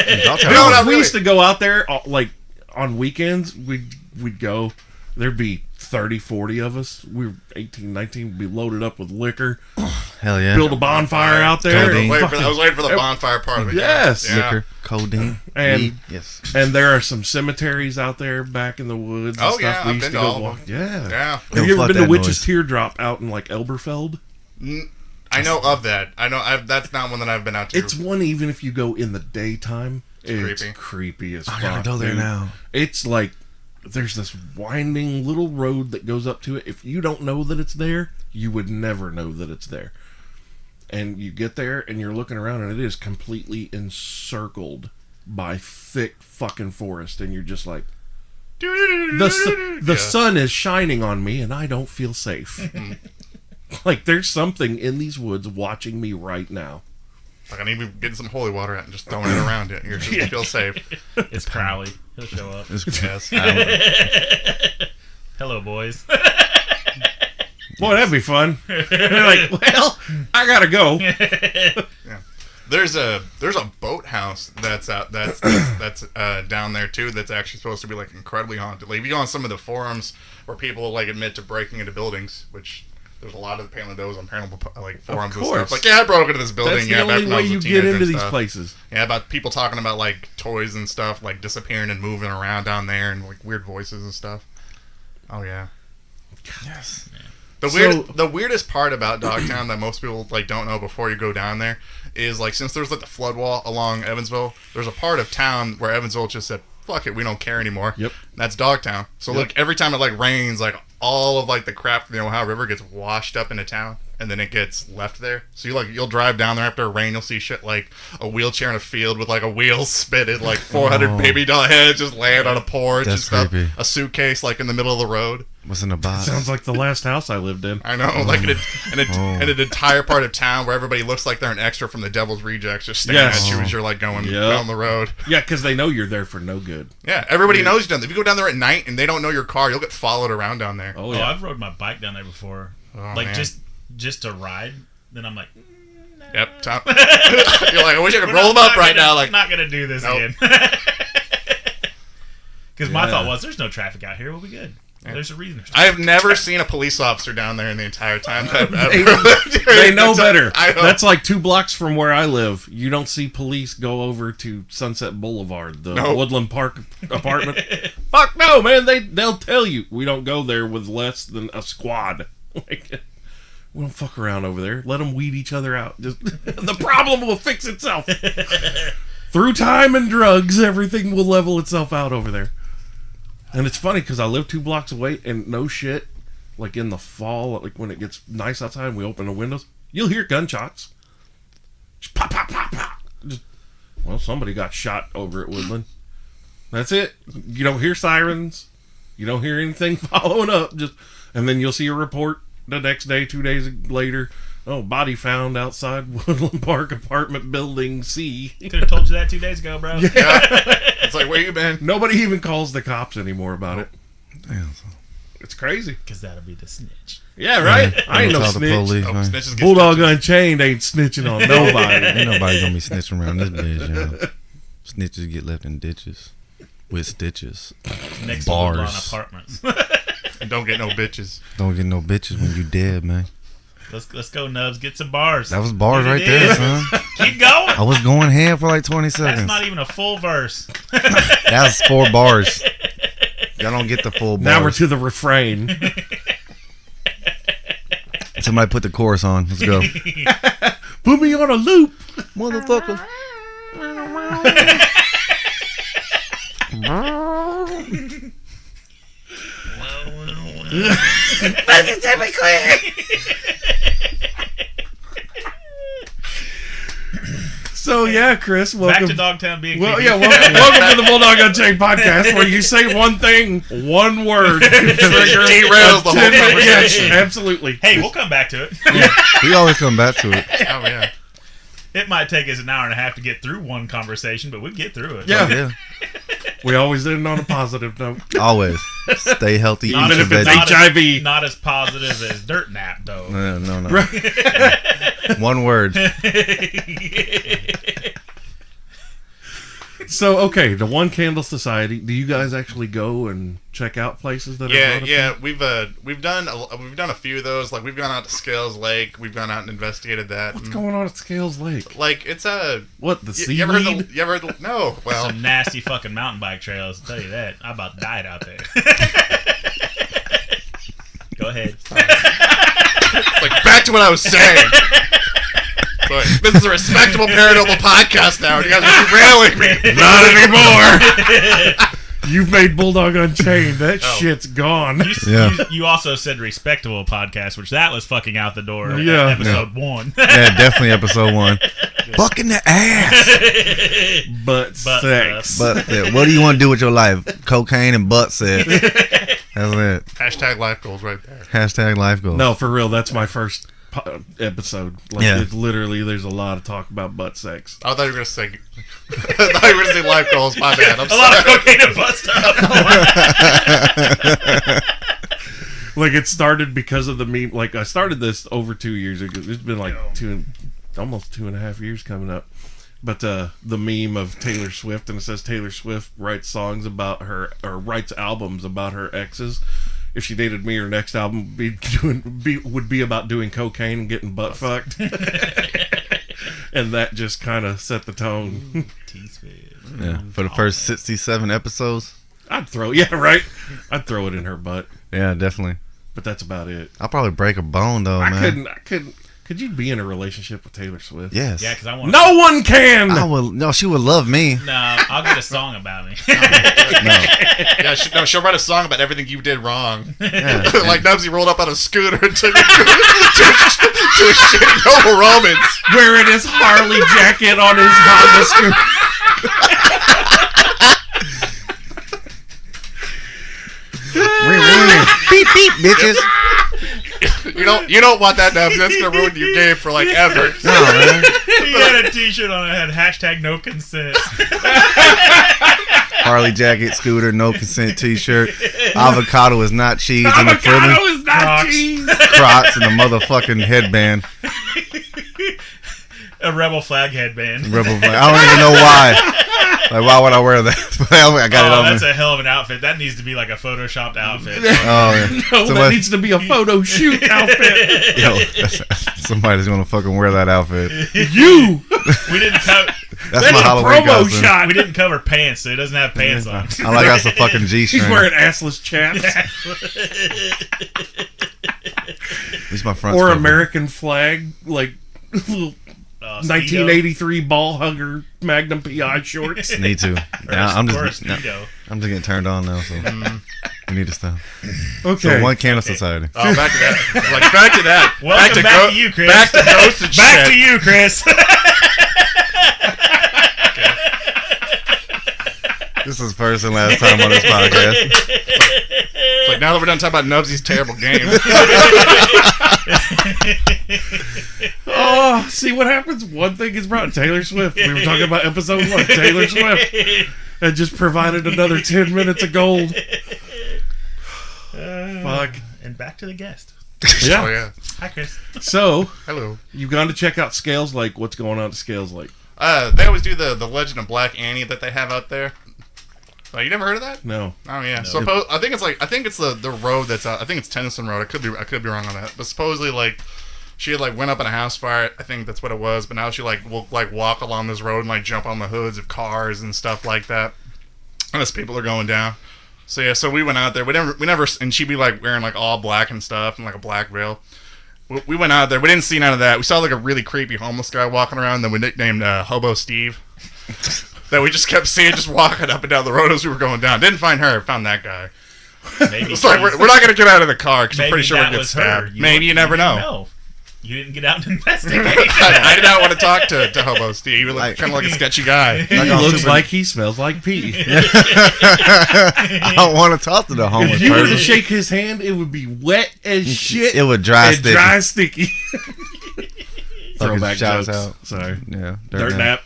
No, not We really. used to go out there like on weekends. We'd go. There'd be 30, 40 of us. We were 18, 19. We'd be loaded up with liquor. Hell yeah. Build a bonfire out there. Codeine. I was waiting for the bonfire part of it. Yes. Yeah. Liquor, codeine, And- weed. Yes. And there are some cemeteries out there back in the woods. And Oh, stuff. yeah, We I've used been to to go all of walk. them. Yeah. Yeah. Have you ever Fuck been to that Witch's noise. Teardrop out in like Elberfeld? I know of that. I know that's not one that I've been out to. It's one even if you go in the daytime. It's creepy. creepy as I fuck. gotta go there dude. now. It's like there's this winding little road that goes up to it. If you don't know that it's there, you would never know that it's there. And you get there and you're looking around and it is completely encircled by thick fucking forest, and you're just like, the sun is shining on me and I don't feel safe. Like there's something in these woods watching me right now. Like I need to be getting some holy water out and just throwing it around it. You're just feel safe. It's Crowley. He'll show up. Yes. Hello, boys. Boy, that'd be fun. They're like, well, I gotta go. There's a boathouse that's out that's down there too. That's actually supposed to be like incredibly haunted. Like if you go on some of the forums where people like admit to breaking into buildings, which there's a lot of apparently those on paranormal like forums and course. stuff. Like yeah, I broke into this building. That's yeah, the back only when I way was a you get teenager into and these stuff. places. Yeah, about people talking about like toys and stuff like disappearing and moving around down there and like weird voices and stuff. Oh yeah. Yes. The weirdest part about Dogtown that most people like don't know before you go down there is like since there's like the flood wall along Evansville, there's a part of town where Evansville just said, fuck it, we don't care anymore. Yep. And that's Dogtown. So Yep. look, every time it like rains, like all of like the crap from the Ohio River gets washed up into town. and then it gets left there. So you'll drive down there after a rain, you'll see shit like a wheelchair in a field with like a wheel spitted, like 400 baby doll heads just land on a porch. That's and stuff. creepy. A suitcase like in the middle of the road. What's in the box? Sounds like the last house I lived in. I know, like in an entire part of town where everybody looks like they're an extra from the Devil's Rejects, just staring at you as you're like going down the road. Yeah, because they know you're there for no good. Yeah, everybody knows you down there. If you go down there at night and they don't know your car, you'll get followed around down there. Oh, yeah. I've rode my bike down there before. Man. just to ride. Then I'm like, yep, top. You're like, I wish I could roll them up right now. Like, I'm not gonna do this again. Because my thought was, there's no traffic out here. We'll be good. Yeah. There's a reason. I have never seen a police officer down there in the entire time that I've They know better. I know. That's like 2 blocks from where I live. You don't see police go over to Sunset Boulevard, the Woodland Park apartment. Fuck no, man. They'll tell you we don't go there with less than a squad. Like, we don't fuck around over there. Let them weed each other out. Just the problem will fix itself. Through time and drugs, everything will level itself out over there. And it's funny because I live 2 blocks away, and no shit, like in the fall, like when it gets nice outside and we open the windows, you'll hear gunshots. Just pop, pop, pop, pop. Well, somebody got shot over at Woodland. That's it. You don't hear sirens. You don't hear anything following up. And then you'll see a report the next day, 2 days later. Oh, body found outside Woodland Park apartment building C. Could have told you that 2 days ago, bro. Yeah. It's like, where you been? Nobody even calls the cops anymore about it. Damn. It's crazy. Because that'll be the snitch. Yeah, right? I ain't no Tell the snitch. police, Oh, man. snitches get Bulldog stitches. Unchained ain't snitching on nobody. Ain't nobody gonna be snitching around this bitch, yo. Snitches get left in ditches with stitches. Next Bars. to Woodlawn Apartments. And don't get no bitches. Don't get no bitches when you dead, man. Let's go, Nubs. Get some bars. That was bars There right it there, is. son. Keep going. I was going ham for like 20 seconds. That's not even a full verse. That was 4 bars. Y'all don't get the full bars. Now we're to the refrain. Somebody put the chorus on. Let's go. Put me on a loop. Motherfucker. So yeah, Chris, Back welcome. to Dogtown being Well, creepy. yeah, welcome to the Bulldog Unchained podcast, where you say one thing, one word, can trigger Derails the whole 10 minute- yes, conversation. absolutely. Hey, we'll come back to it. We always come back to it. Oh, yeah. It might take us an hour and a half to get through one conversation, but we get through it. Yeah. Yeah. We always end on a positive note, Always. Stay healthy. Not Eat even your if it's veggies. HIV. Not as positive as Dirt Nap, though. No. One word. So okay, the One Candle Society. Do you guys actually go and check out places that? Yeah. We've done a few of those. Like we've gone out to Scales Lake. We've gone out and investigated that. What's going on at Scales Lake? Like it's a What the you ever heard seaweed? you ever heard the, no? Well, Some nasty fucking mountain bike trails, I'll tell you that. I about died out there. Go ahead. it's like back to what I was saying. But this is a respectable paranormal podcast now. You guys are derailing me. Not anymore. You've made Bulldog Unchained. That shit's gone. You also said respectable podcast, which that was fucking out the door. Yeah. Episode 1. Yeah, definitely episode 1. Fuck in the ass. But sex. But what do you want to do with your life? Cocaine and butt sex. That's it. Hashtag life goals right there. Hashtag life goals. No, for real. That's my first episode. Like, Yeah. it's literally, there's a lot of talk about butt sex. I thought you were gonna say. I thought you were gonna say life goals. My bad. I'm A lot of sorry. cocaine and butt stuff. Like, it started because of the meme. Like, I started this over 2 years ago. It's been like almost 2.5 years coming up. But the meme of Taylor Swift, and it says Taylor Swift writes songs about her, or writes albums about her exes. If she dated me, her next album would be about doing cocaine and getting butt fucked. And that just kind of set the tone. Yeah, for the first 67 episodes. I'd throw it in her butt. Yeah, definitely. But that's about it. I'll probably break a bone though, man. I couldn't. Could you be in a relationship with Taylor Swift? Yes. Yeah, because I want. No one can. I will. No, she would love me. No, I'll get a song about me. No. Yeah, she'll write a song about everything you did wrong. Yeah. Like Knubsie rolled up on a scooter and took it to a shitty Noble Romans. Wearing his Harley jacket on his Honda scooter. Beep beep, bitches. You don't want that, Knubsie. That's gonna ruin your game for like ever. No, man. He had a T-shirt on it that had #no consent. Harley jacket, scooter, no consent T-shirt. Avocado is not cheese in the Avocado Philly. is not Crocs. cheese. Crocs and a motherfucking headband. A rebel flag headband. Rebel flag. I don't even know why. Like, why would I wear that? I got it on That's me. a hell of an outfit. That needs to be like a photoshopped outfit. Oh, yeah. No, So that what- needs to be a photo shoot outfit. Yo, somebody's gonna fucking wear that outfit. You. We didn't cover. That's That's my a Halloween promo costume. shot. We didn't cover pants, so he doesn't have pants on. I like that's a fucking G-string. He's wearing assless chaps At least my front. or American flag, like Speedo. 1983 ball hugger Magnum PI shorts. Need to. Or I'm or a just Speedo. getting turned on now. So we need to stop. Okay. So one candle society. Oh, back to that. Like back to that. Welcome back to you, Chris. Back to ghosts and Back shit. to you, Chris. This is first and last time on this podcast. It's like now that we're done talking about Nubsie's terrible game. Oh, see what happens? One thing is brought Taylor Swift. We were talking about episode 1, Taylor Swift. And just provided another 10 minutes of gold. Fuck. And back to the guest. Yeah. Oh yeah. Hi, Chris. So, Hello. you've gone to check out Scales Lake. What's going on at Scales Lake? They always do the Legend of Black Annie that they have out there. Oh, you never heard of that? No. Oh yeah. No. So I think it's the road that's out. I think it's Tennyson Road. I could be wrong on that. But supposedly like she had like went up in a house fire. I think that's what it was. But now she like will like walk along this road and like jump on the hoods of cars and stuff like that. And as people are going down. So yeah. So we went out there. We never. And she'd be like wearing like all black and stuff and like a black veil. We went out there. We didn't see none of that. We saw like a really creepy homeless guy walking around that we nicknamed Hobo Steve. That we just kept seeing just walking up and down the road as we were going down. Didn't find her. Found that guy. Maybe It's like we're not going to get out of the car because I'm maybe pretty sure that we'll get was her. stabbed. Maybe you never know. No, you didn't get out and investigate. I did not want to talk to Hobo Steve. He looked kind of like a sketchy guy. He looks like he smells like pee. I don't want to talk to the homeless If you were to person. shake his hand, it would be wet as shit. It would dry and sticky. dry sticky. Fucking Throwback shouts jokes. out. Sorry. Yeah. Dirt nap.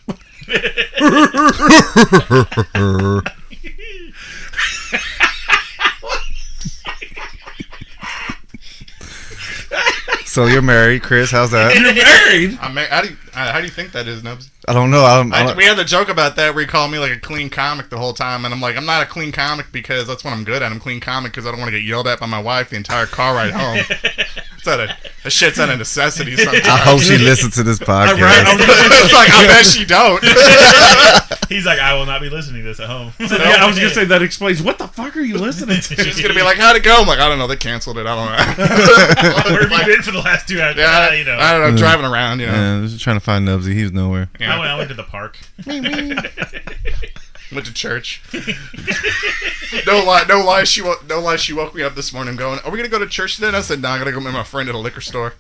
So you're married, Chris. How's that? You're married. How do you think that is, Nubs? I don't know. We had the joke about that where you called me like a clean comic the whole time, and I'm like, I'm not a clean comic because that's what I'm good at. I'm clean comic because I don't want to get yelled at by my wife the entire car ride home. That shit's out of necessity sometimes. I hope she listens to this podcast. It's like, I bet she don't. He's like, I will not be listening to this at home. Yeah, I was gonna say that explains what the fuck are you listening to? She's going to be like, how'd it go? I'm like, I don't know. They canceled it. I don't know. Where have you been for the last 2 hours? Yeah, You know. I don't know. Driving around, you know. Yeah, just trying to find Nubsy. He's nowhere. Yeah. I went to the park. Went to church. No lie. She woke me up this morning going, "Are we gonna go to church today?" And I said, "No, I'm gonna go meet my friend at a liquor store."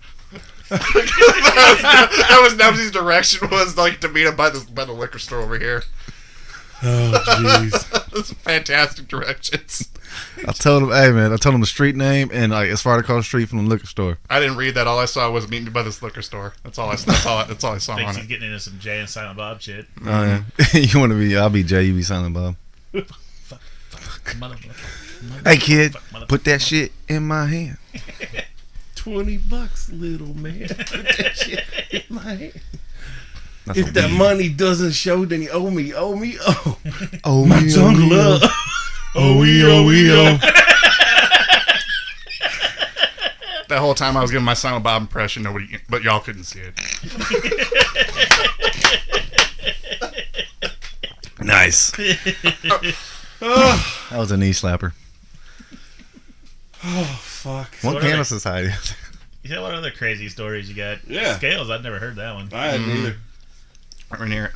that was Nubsy's direction, was like to meet him by the liquor store over here. Oh jeez. That's fantastic directions. I told him, hey man, I told him the street name and like as far across the street from the liquor store. I didn't read that. All I saw was meet me by this liquor store. That's all I saw Thinks on he's it. getting into some Jay and Silent Bob shit. Oh yeah. You want to be? I'll be Jay. You be Silent Bob. Motherfucker. Hey kid, put that shit in my hand. $20, little man. Put that shit in my hand. That's If what that we- money doesn't show, then you owe me. Oh. oh My me, tongue oh, me, love. oh me, oh me, oh. That whole time I was giving my Silent Bob impression, but y'all couldn't see it. Nice. That was a knee slapper. Oh fuck. What what kind are of society? Yeah, what other crazy stories you got? Yeah. Scales, I've never heard that one. I hadn't either. Right here.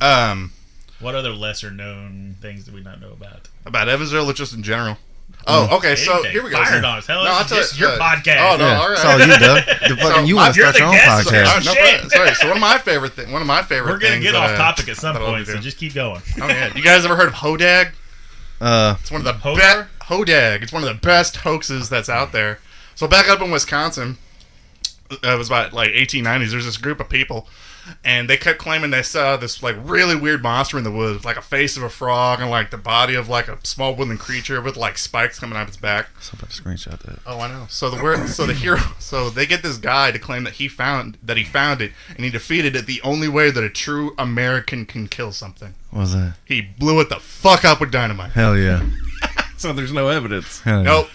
What other lesser known things do we not know about? About Evansville or just in general? Oh, okay. So Anything. here we go. Fired on us. Hell, No, it's just your podcast. Oh no, Yeah, all right. it's all you, Doug. The fucking, you want to you're start your the own guest, podcast. No, Shit. sorry. So one of my favorite things. We're gonna get off topic at some that I'll point, do. so just keep going. Oh yeah. You guys ever heard of Hodag? It's one of the Hodor? Hodag. It's one of the best hoaxes that's out there. So back up in Wisconsin, it was about like 1890s. There's this group of people, and they kept claiming they saw this like really weird monster in the woods, like a face of a frog and like the body of like a small woodland creature with like spikes coming out of its back. So I'm about to screenshot that. Oh, I know. So so they get this guy to claim that he found it and he defeated it the only way that a true American can kill something. What was that? He blew it the fuck up with dynamite. Hell yeah. So there's no evidence. Hell yeah. Nope.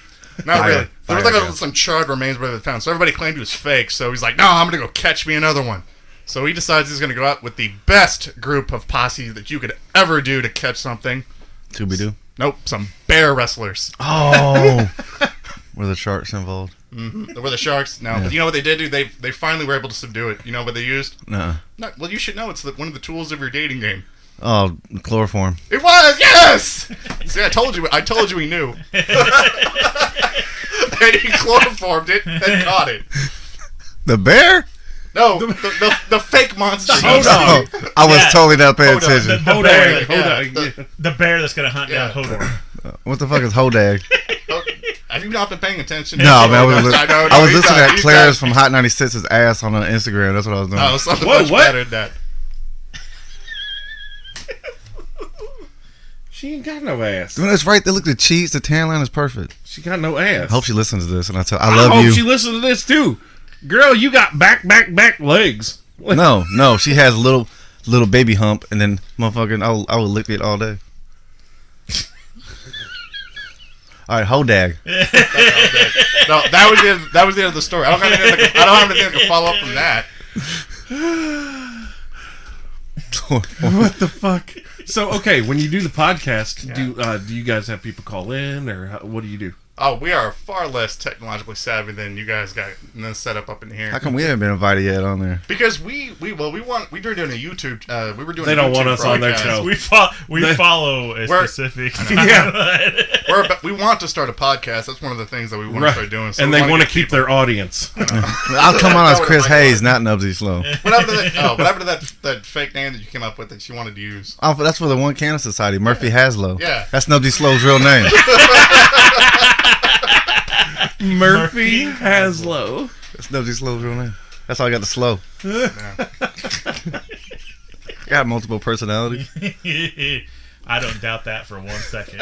Not Fire. really. There was Fire, like yeah. some charred remains where they found. So everybody claimed he was fake. So he's like, no, I'm going to go catch me another one. So he decides he's going to go out with the best group of posse that you could ever do to catch something. Scooby-Doo. Nope. Some bear wrestlers. Oh. Were the sharks involved? Mm-hmm. Were the sharks? No. Yeah. But you know what they did do? They finally were able to subdue it. You know what they used? Nuh-uh. No, well, you should know. It's one of the tools of your dating game. Oh, chloroform. It was, yes. See, I told you he knew. And he chloroformed it, then caught it. The bear? No, the fake monster. Oh, I was Yeah. totally not paying Hold on. attention. The bear, Yeah, the bear that's gonna hunt Yeah. down Hodor. What the fuck is Hodag? Have you not been paying attention? No, man, I was, I was he's listening not- at he's Claire's not- from Hot 96's ass on Instagram. That's what I was doing. No, something Whoa, much what? better than that. She ain't got no ass. Dude, that's right. They look at the cheeks. The tan line is perfect. She got no ass. I hope she listens to this, and I I love hope you. she listens to this too. Girl, you got back legs. No, she has a little baby hump, and then motherfucking, I will lick it all day. All right, Hodag. No, that was the end of the story. I don't have anything to follow up from that. What the fuck? So, okay, when you do the podcast, do you guys have people call in, or what do you do? Oh, we are far less technologically savvy than you guys got set up in here. How come we haven't been invited yet on there? Because we were doing a YouTube. We were doing. They a don't YouTube want us on their broadcast. show. We follow a We're- specific. We want to start a podcast. That's one of the things that we want to start doing. So and we they want to get keep people- their audience. I'll come on as Chris Hayes, not Knubsie Slow. What happened to that fake name that you came up with that you wanted to use? Oh, that's for the One Cannon Society, Murphy Haslow. Yeah. That's Knubsie Slow's real name. Murphy Haslow. That's Knubsie Slow's real name. That's all I got to slow. Yeah. Got multiple personalities. I don't doubt that for 1 second.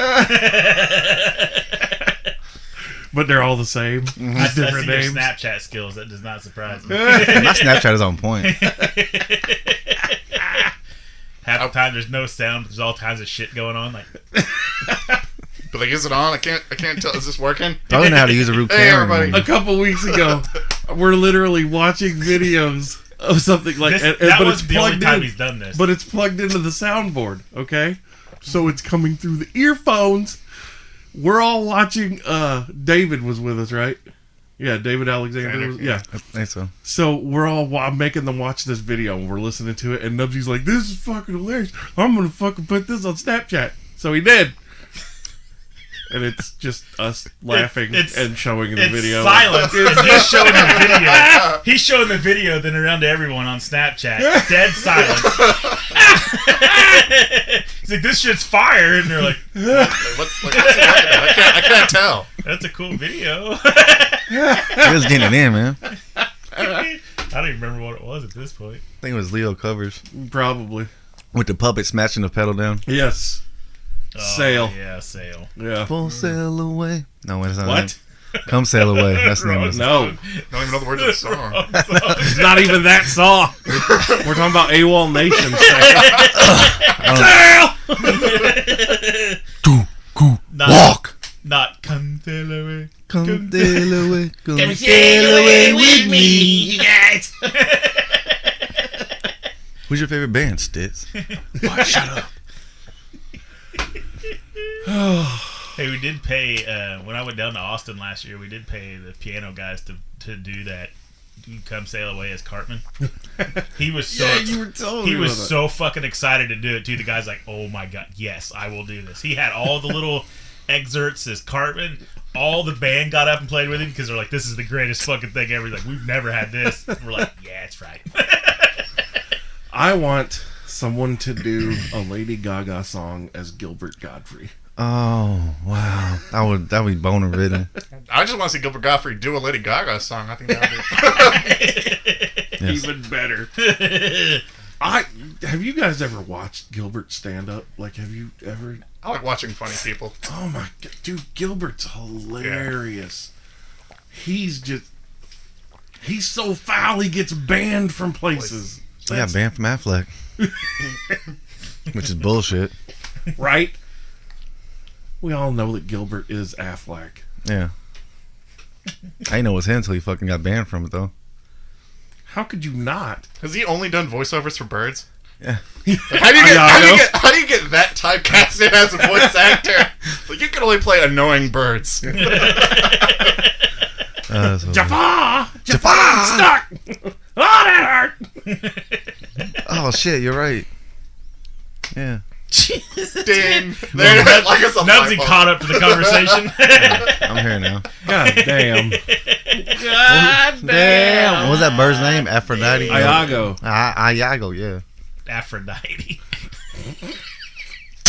But they're all the same. I see Different your names. Snapchat skills. That does not surprise me. My Snapchat is on point. Half the time there's no sound. There's all kinds of shit going on. Like, But like, is it on? I can't tell. Is this working? Don't even know how to use a root Hey, camera. everybody. A couple weeks ago, we're literally watching videos of something like this, and- that but was it's the only plugged time in. he's done this. But it's plugged into the soundboard, okay? So it's coming through the earphones. We're all watching. David was with us, right? Yeah, David Alexander. Was, yeah. I think so. So we're all making them watch this video, and we're listening to it. And Nubsie's like, "This is fucking hilarious. I'm gonna fucking put this on Snapchat." So he did. And it's just us laughing It's- and showing the it's video. silence. And he's showing the video. He's showing the video, then around to everyone on Snapchat. Dead silence. He's like, "This shit's fire," and they're like, What's I can't tell. "That's a cool video." He was getting it in, man. I don't even remember what it was at this point. I think it was Leo Covers Probably. with the puppet smashing the pedal down. Yes. Oh, Sail. Yeah, sail. Yeah. Full sail away. No, it's not. What? Come sail away. That's the name of it. No. Don't even know the words of the song. It's not even that song. We're talking about AWOL Nation. Walk. Not come sail away. Come sail away. Come sail away with me, you guys. Who's your favorite band, Stitz? What? Shut up. Hey, we did pay when I went down to Austin last year. We did pay the piano guys to do that You Come Sail Away as Cartman. He was so Yeah, you were telling me he was about that. so fucking excited to do it too. The guy's like, "Oh my god, yes, I will do this." He had all the little excerpts as Cartman. All the band got up and played with him because they're like, "This is the greatest fucking thing ever." He's like, "We've never had this." And we're like, "Yeah, it's right." I want someone to do a Lady Gaga song as Gilbert Godfrey. Oh wow, that would be boner ridden. I just want to see Gilbert Gottfried do a Lady Gaga song. I think that would be... Yes. Even better. Have you guys ever watched Gilbert stand up? Like, have you ever? I like watching funny people. Oh my god, dude, Gilbert's hilarious. He's so foul he gets banned from places. He got banned from Affleck, which is bullshit. Right? We all know that Gilbert is Affleck. Yeah, I didn't know it was him until he fucking got banned from it though. How could you not? Has he only done voiceovers for birds? Yeah, How do you get that typecasted as a voice actor? Like, you can only play annoying birds. so- Jafar! Jafar! Stuck! Oh, that hurt! Oh shit, you're right. Yeah. Ding. There, like it's a Knubsie light caught up to the conversation. I'm here now. God damn. God Damn. What was that bird's name? Aphrodite? Iago. Iago, yeah. Aphrodite.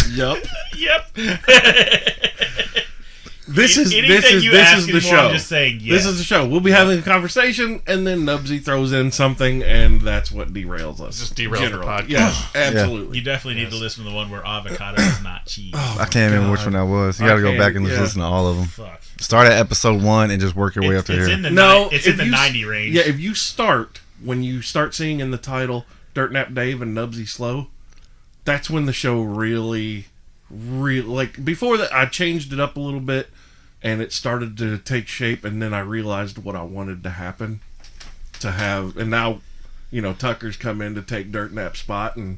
Yup. Yep. This is Anything you the ask anymore, show. I'm just saying yes. This is the show. We'll be having a conversation, and then Knubsie throws in something, and that's what derails us. Just derails the podcast. Yes, absolutely. You definitely need to listen to the one where avocado is not cheese. I can't remember which one that was. You gotta go back and listen to all of them. Fuck. Start at episode 1 and just work your way up to It's here. in the If in the you- 90 range. Yeah, if you when you start seeing in the title Dirt Nap Dave and Knubsie Slow, that's when the show really, like, before that, I changed it up a little bit, and it started to take shape, and then I realized what I wanted to happen. And now, Tucker's come in to take Dirt Nap's spot, and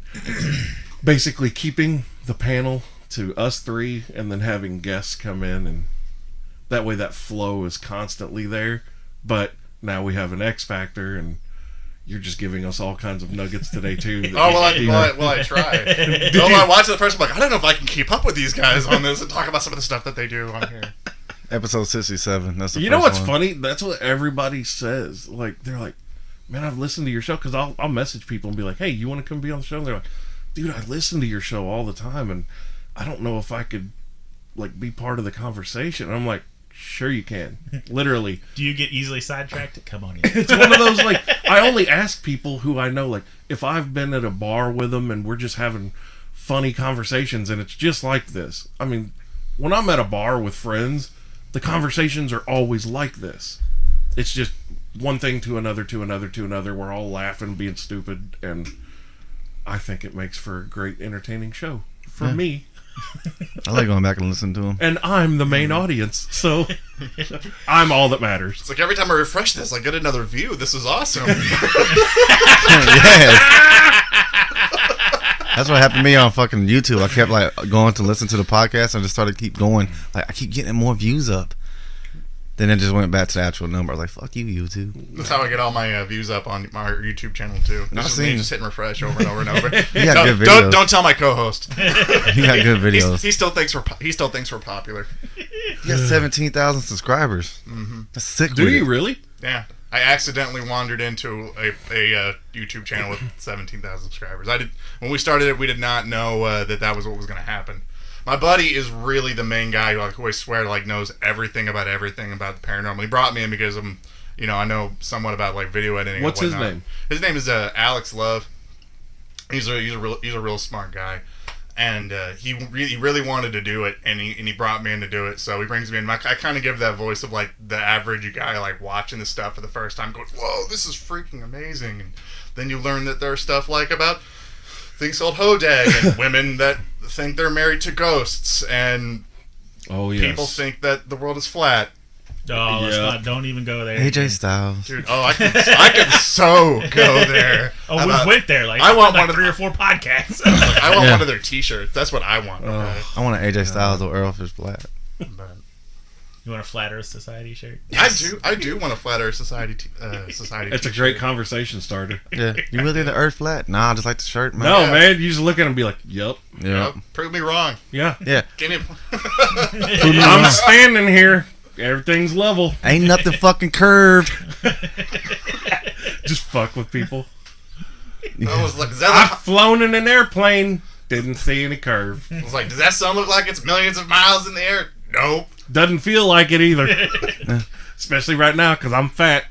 basically keeping the panel to us three, and then having guests come in, and that way that flow is constantly there. But now we have an X Factor, and you're just giving us all kinds of nuggets today too. Oh, well, I try. Well, I watched it first. I'm like, I don't know if I can keep up with these guys on this and talk about some of the stuff that they do on here. Episode 67. That's the You first know what's one. funny? That's what everybody says. Like, they're like, man, I've listened to your show, because I'll message people and be like, hey, you want to come be on the show? And they're like, dude, I listen to your show all the time, and I don't know if I could, like, be part of the conversation. And I'm like, sure you can. Literally. Do you get easily sidetracked? Come on in. It's one of those, like, I only ask people who I know, like, if I've been at a bar with them and we're just having funny conversations, and it's just like this. I mean, when I'm at a bar with friends, the conversations are always like this. It's just one thing to another, to another, to another. We're all laughing, being stupid, and I think it makes for a great, entertaining show. For me. I like going back and listening to them. And I'm the main audience, so I'm all that matters. It's like every time I refresh this, I get another view. This is awesome. Yes. That's what happened to me on fucking YouTube. I kept like going to listen to the podcast and I just started keep going. Like I keep getting more views up. Then it just went back to the actual number. I was like, fuck you, YouTube. That's how I get all my views up on my YouTube channel too. I've Just me seen- just hitting refresh over and over and over. You got good videos. Don't tell my co-host. You got good videos. He still thinks we're popular. You got 17,000 subscribers. Mm-hmm. That's sick. Do with you it. really? Yeah, I accidentally wandered into a YouTube channel with 17,000 subscribers. When we started it, we did not know that was what was going to happen. My buddy is really the main guy who I swear knows everything about the paranormal. He brought me in because I know somewhat about like video editing. What's and his whatnot. name? His name is Alex Love. He's a real smart guy, and he really wanted to do it, and he brought me in to do it. So he brings me in. I kind of give that voice of like the average guy like watching this stuff for the first time, going, "Whoa, this is freaking amazing!" And then you learn that there's stuff like about things called hodag and women that think they're married to ghosts, and people think that the world is flat. Oh, let's not, don't even go there. AJ Styles. Dude, I could so go there. Oh, we went there. Like, I want like one of 3 or 4 podcasts. I want one of their T-shirts. That's what I want. Okay? I want an AJ Styles or Earl Fish Black. But You want a Flat Earth Society shirt? I do want a Flat Earth Society society. It's a great conversation starter. Yeah. You really the Earth flat? Nah, I just like the shirt, man. No, Yeah. man, you just look at him and be like, "Yep, Yeah. Prove me wrong. yeah." Yeah. Give me. I'm standing here. Everything's level. Ain't nothing fucking curved. Just fuck with people. I was like, I've flown in an airplane. Didn't see any curve. does that sun look like it's millions of miles in the air? Nope. Doesn't feel like it either. Especially right now because I'm fat.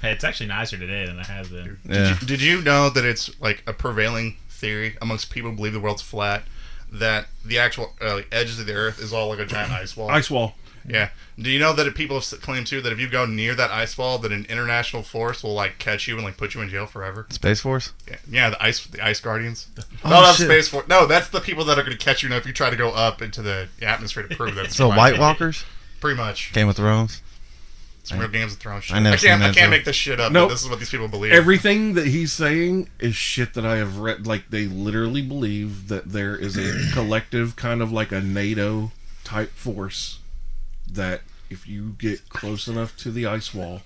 Hey, it's actually nicer today than it has been. Yeah. Did you know that it's like a prevailing theory amongst people who believe the world's flat that the actual edges of the Earth is all like a giant ice wall? Ice wall. Yeah. Do you know that people have claimed too that if you go near that ice wall, that an international force will like catch you and like put you in jail forever? Space Force? Yeah, the ice guardians. Oh, No, not shit. Space Force. No, that's the people that are going to catch you if you try to go up into the atmosphere to prove that. So White Walkers? Pretty much. Game of Thrones? Some real Games of Thrones shit. I never seen I that can't show. make this shit up. Nope. But this is what these people believe. Everything that he's saying is shit that I have read. Like, they literally believe that there is a collective, kind of like a NATO type force, that if you get close enough to the ice wall,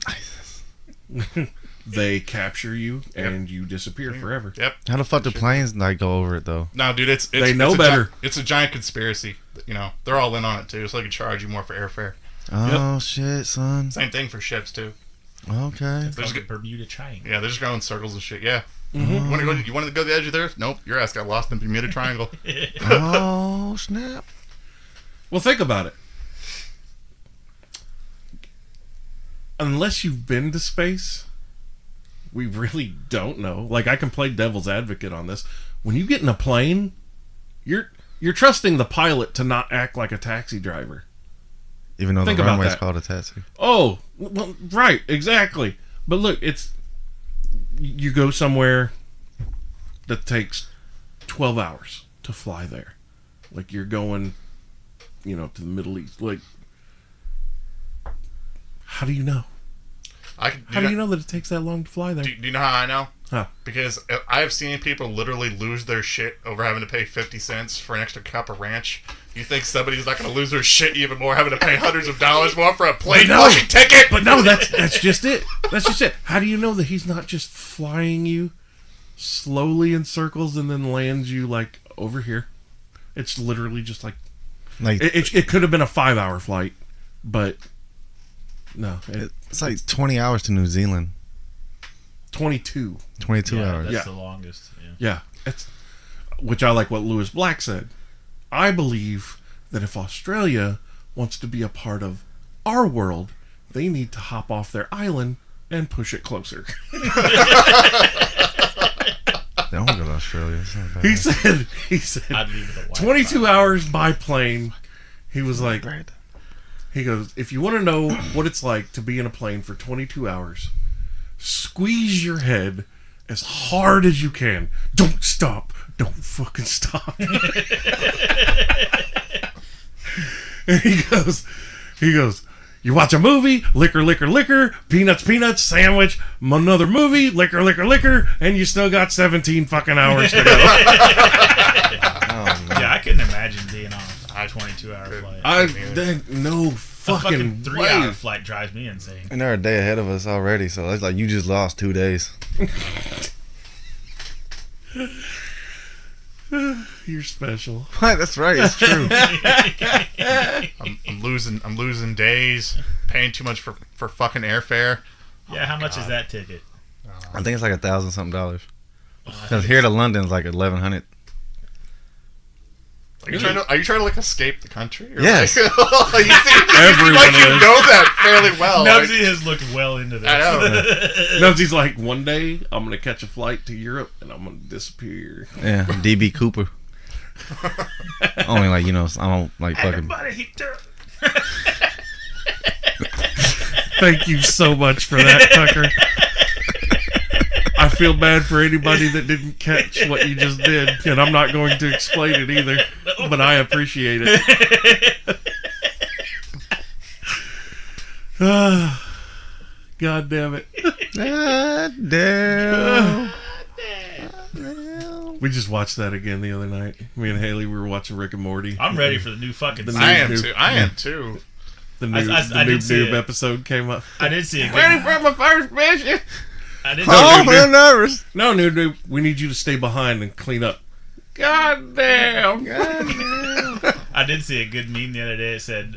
they capture you and you disappear forever. Yep. How the fuck do planes like go over it though? No, dude, it's They know it's a better. it's a giant conspiracy. You know, they're all in on it too, so they can charge you more for airfare. Oh shit, son. Same thing for ships too. Okay. It's called the Bermuda Triangle. Yeah, they're just going in circles and shit. Yeah. Mm-hmm. You want to go to the edge of the Earth? Nope. Your ass got lost in the Bermuda Triangle. Oh snap. Well, think about it. Unless you've been to space, we really don't know. Like, I can play devil's advocate on this. When you get in a plane, you're trusting the pilot to not act like a taxi driver. Even though Think the about runway's that. called a taxi. Oh, well, right, exactly. But look, you go somewhere that takes 12 hours to fly there. Like, you're going, to the Middle East. Like, how do you know? How do you know that it takes that long to fly there? Do you know how I know? Huh. Because I have seen people literally lose their shit over having to pay 50 cents for an extra cup of ranch. You think somebody's not going to lose their shit even more having to pay hundreds of dollars more for a plane fucking ticket? But no, that's just it. That's just it. How do you know that he's not just flying you slowly in circles and then lands you like over here? It's literally just like it could have been a 5-hour flight, but no, it's like 20 hours to New Zealand. 22. 22 hours. That's Yeah. the longest. Yeah. Yeah, it's which I like what Lewis Black said. I believe that if Australia wants to be a part of our world, they need to hop off their island and push it closer. They don't go to Australia. It's not bad. He said I'd leave it at 22 hours by plane. He was like, Right. he goes, if you want to know what it's like to be in a plane for 22 hours, squeeze your head as hard as you can. Don't stop. Don't fucking stop. And he goes, you watch a movie, liquor, liquor, liquor, peanuts, peanuts, sandwich, another movie, liquor, liquor, liquor, and you still got 17 fucking hours to go. Oh, man. Yeah, I couldn't imagine being on a 22-hour flight. No A fucking 3-hour way. flight drives me insane. And they're a day ahead of us already, so it's like you just lost 2 days. You're special. That's right. It's true. I'm losing days, paying too much for fucking airfare. Yeah, how much is that ticket? I think it's like $1,000 something. Because here to London is like 1,100. Are you trying to like escape the country? Or Yes. Like, you seem Everyone like you is. know that fairly well. Nubsy has looked well into this. I know. No, he's like, one day I'm gonna catch a flight to Europe and I'm gonna disappear. Yeah, DB Cooper. Only like, I don't like fucking. Everybody, he turned. Thank you so much for that, Tucker. I feel bad for anybody that didn't catch what you just did, and I'm not going to explain it either, but I appreciate it. God damn it. God damn. We just watched that again the other night. Me and Haley, we were watching Rick and Morty. I'm ready for the new fucking The season. I am new- too. I am too. The new I did see noob it. episode came up. I did see a good. Ready for my first mission? I did. Oh, dude. I'm nervous. No, noob, we need you to stay behind and clean up. God damn. I did see a good meme the other day. It said,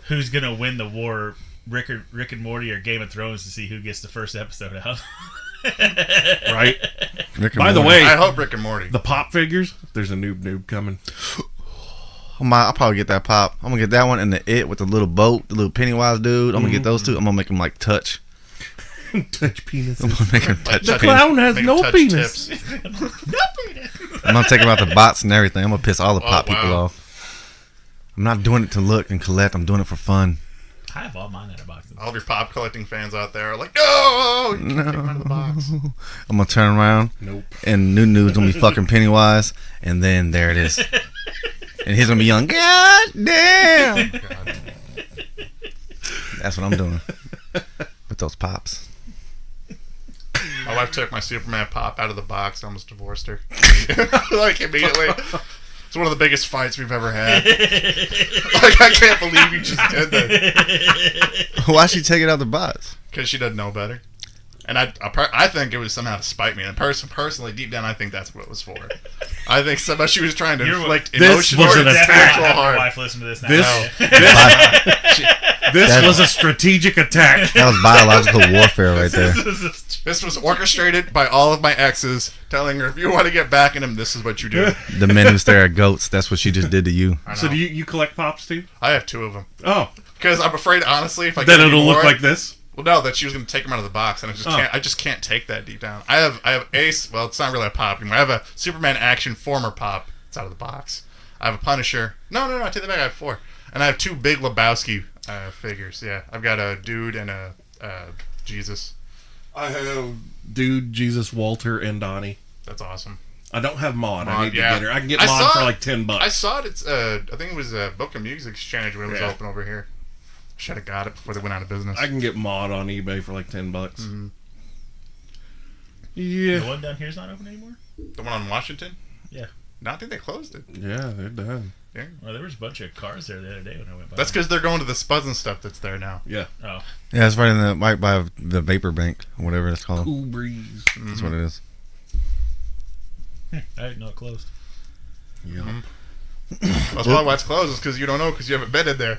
"Who's gonna win the war, Rick and Morty or Game of Thrones, to see who gets the first episode out?" Right? Rick and By the Morty. way, I hope Rick and Morty. the pop figures, there's a noob coming. I'll probably get that pop. I'm gonna get that one and the It with the little boat, the little Pennywise dude. I'm gonna get those two. I'm gonna make them like touch. Touch penises. I'm gonna make them touch. The touch- clown has Make no touch penis. tips. I'm gonna take them out the bots and everything. I'm gonna piss all the pop people wow. off. I'm not doing it to look and collect. I'm doing it for fun. I have all mine in a box. All of your pop collecting fans out there are like, no, you can't take them out of the box. I'm gonna turn around Nope. and Nu's gonna be fucking Pennywise, and then there it is. And he's gonna be yelling, God damn! God. That's what I'm doing with those pops. My wife took my Superman pop out of the box. I almost divorced her. Like, immediately. It's one of the biggest fights we've ever had. Like, I can't believe you just did that. Why'd she take it out the box? Because she doesn't know better. And I think it was somehow to spite me. And personally, deep down, I think that's what it was for. I think somehow she was trying to inflict this emotional was and an spiritual attack. My harm. wife listen to this now. This was a strategic attack. That was biological warfare right there. This was orchestrated by all of my exes, telling her, if you want to get back in him, this is what you do. The men who stare at goats, that's what she just did to you. I know. So do you collect pops too? I have 2 of them. Oh, Because I'm afraid, honestly, if I then get any it'll look more- like this. Well, no, that she was going to take them out of the box, and I just can't take that deep down. I have Ace. Well, it's not really a pop anymore. I have a Superman Action former pop. It's out of the box. I have a Punisher. No, I take that back. I have 4, and I have 2 Big Lebowski figures. Yeah, I've got a dude and a Jesus. I have Dude, Jesus, Walter, and Donnie. That's awesome. I don't have Maud. I need to yeah. get her. I can get I Maud saw for it. like $10. I saw it. It's I think it was a Book of Music Exchange when it was Yeah. open over here. Should have got it before they went out of business. I can get Maud on eBay for like $10. Mhm. The Yeah. one down here is not open anymore. The one on Washington? Yeah. No, I think they closed it. Yeah, they're done. Yeah. Well, there was a bunch of cars there the other day when I went by. That's because they're going to the Spuzz and stuff that's there now. Yeah. Oh, Yeah, it's right in the right by the vapor bank, or whatever it's called. Cool breeze. That's what it is. I didn't know it closed. Yeah. That's probably why it's closed, is because you don't know, because you haven't been in there.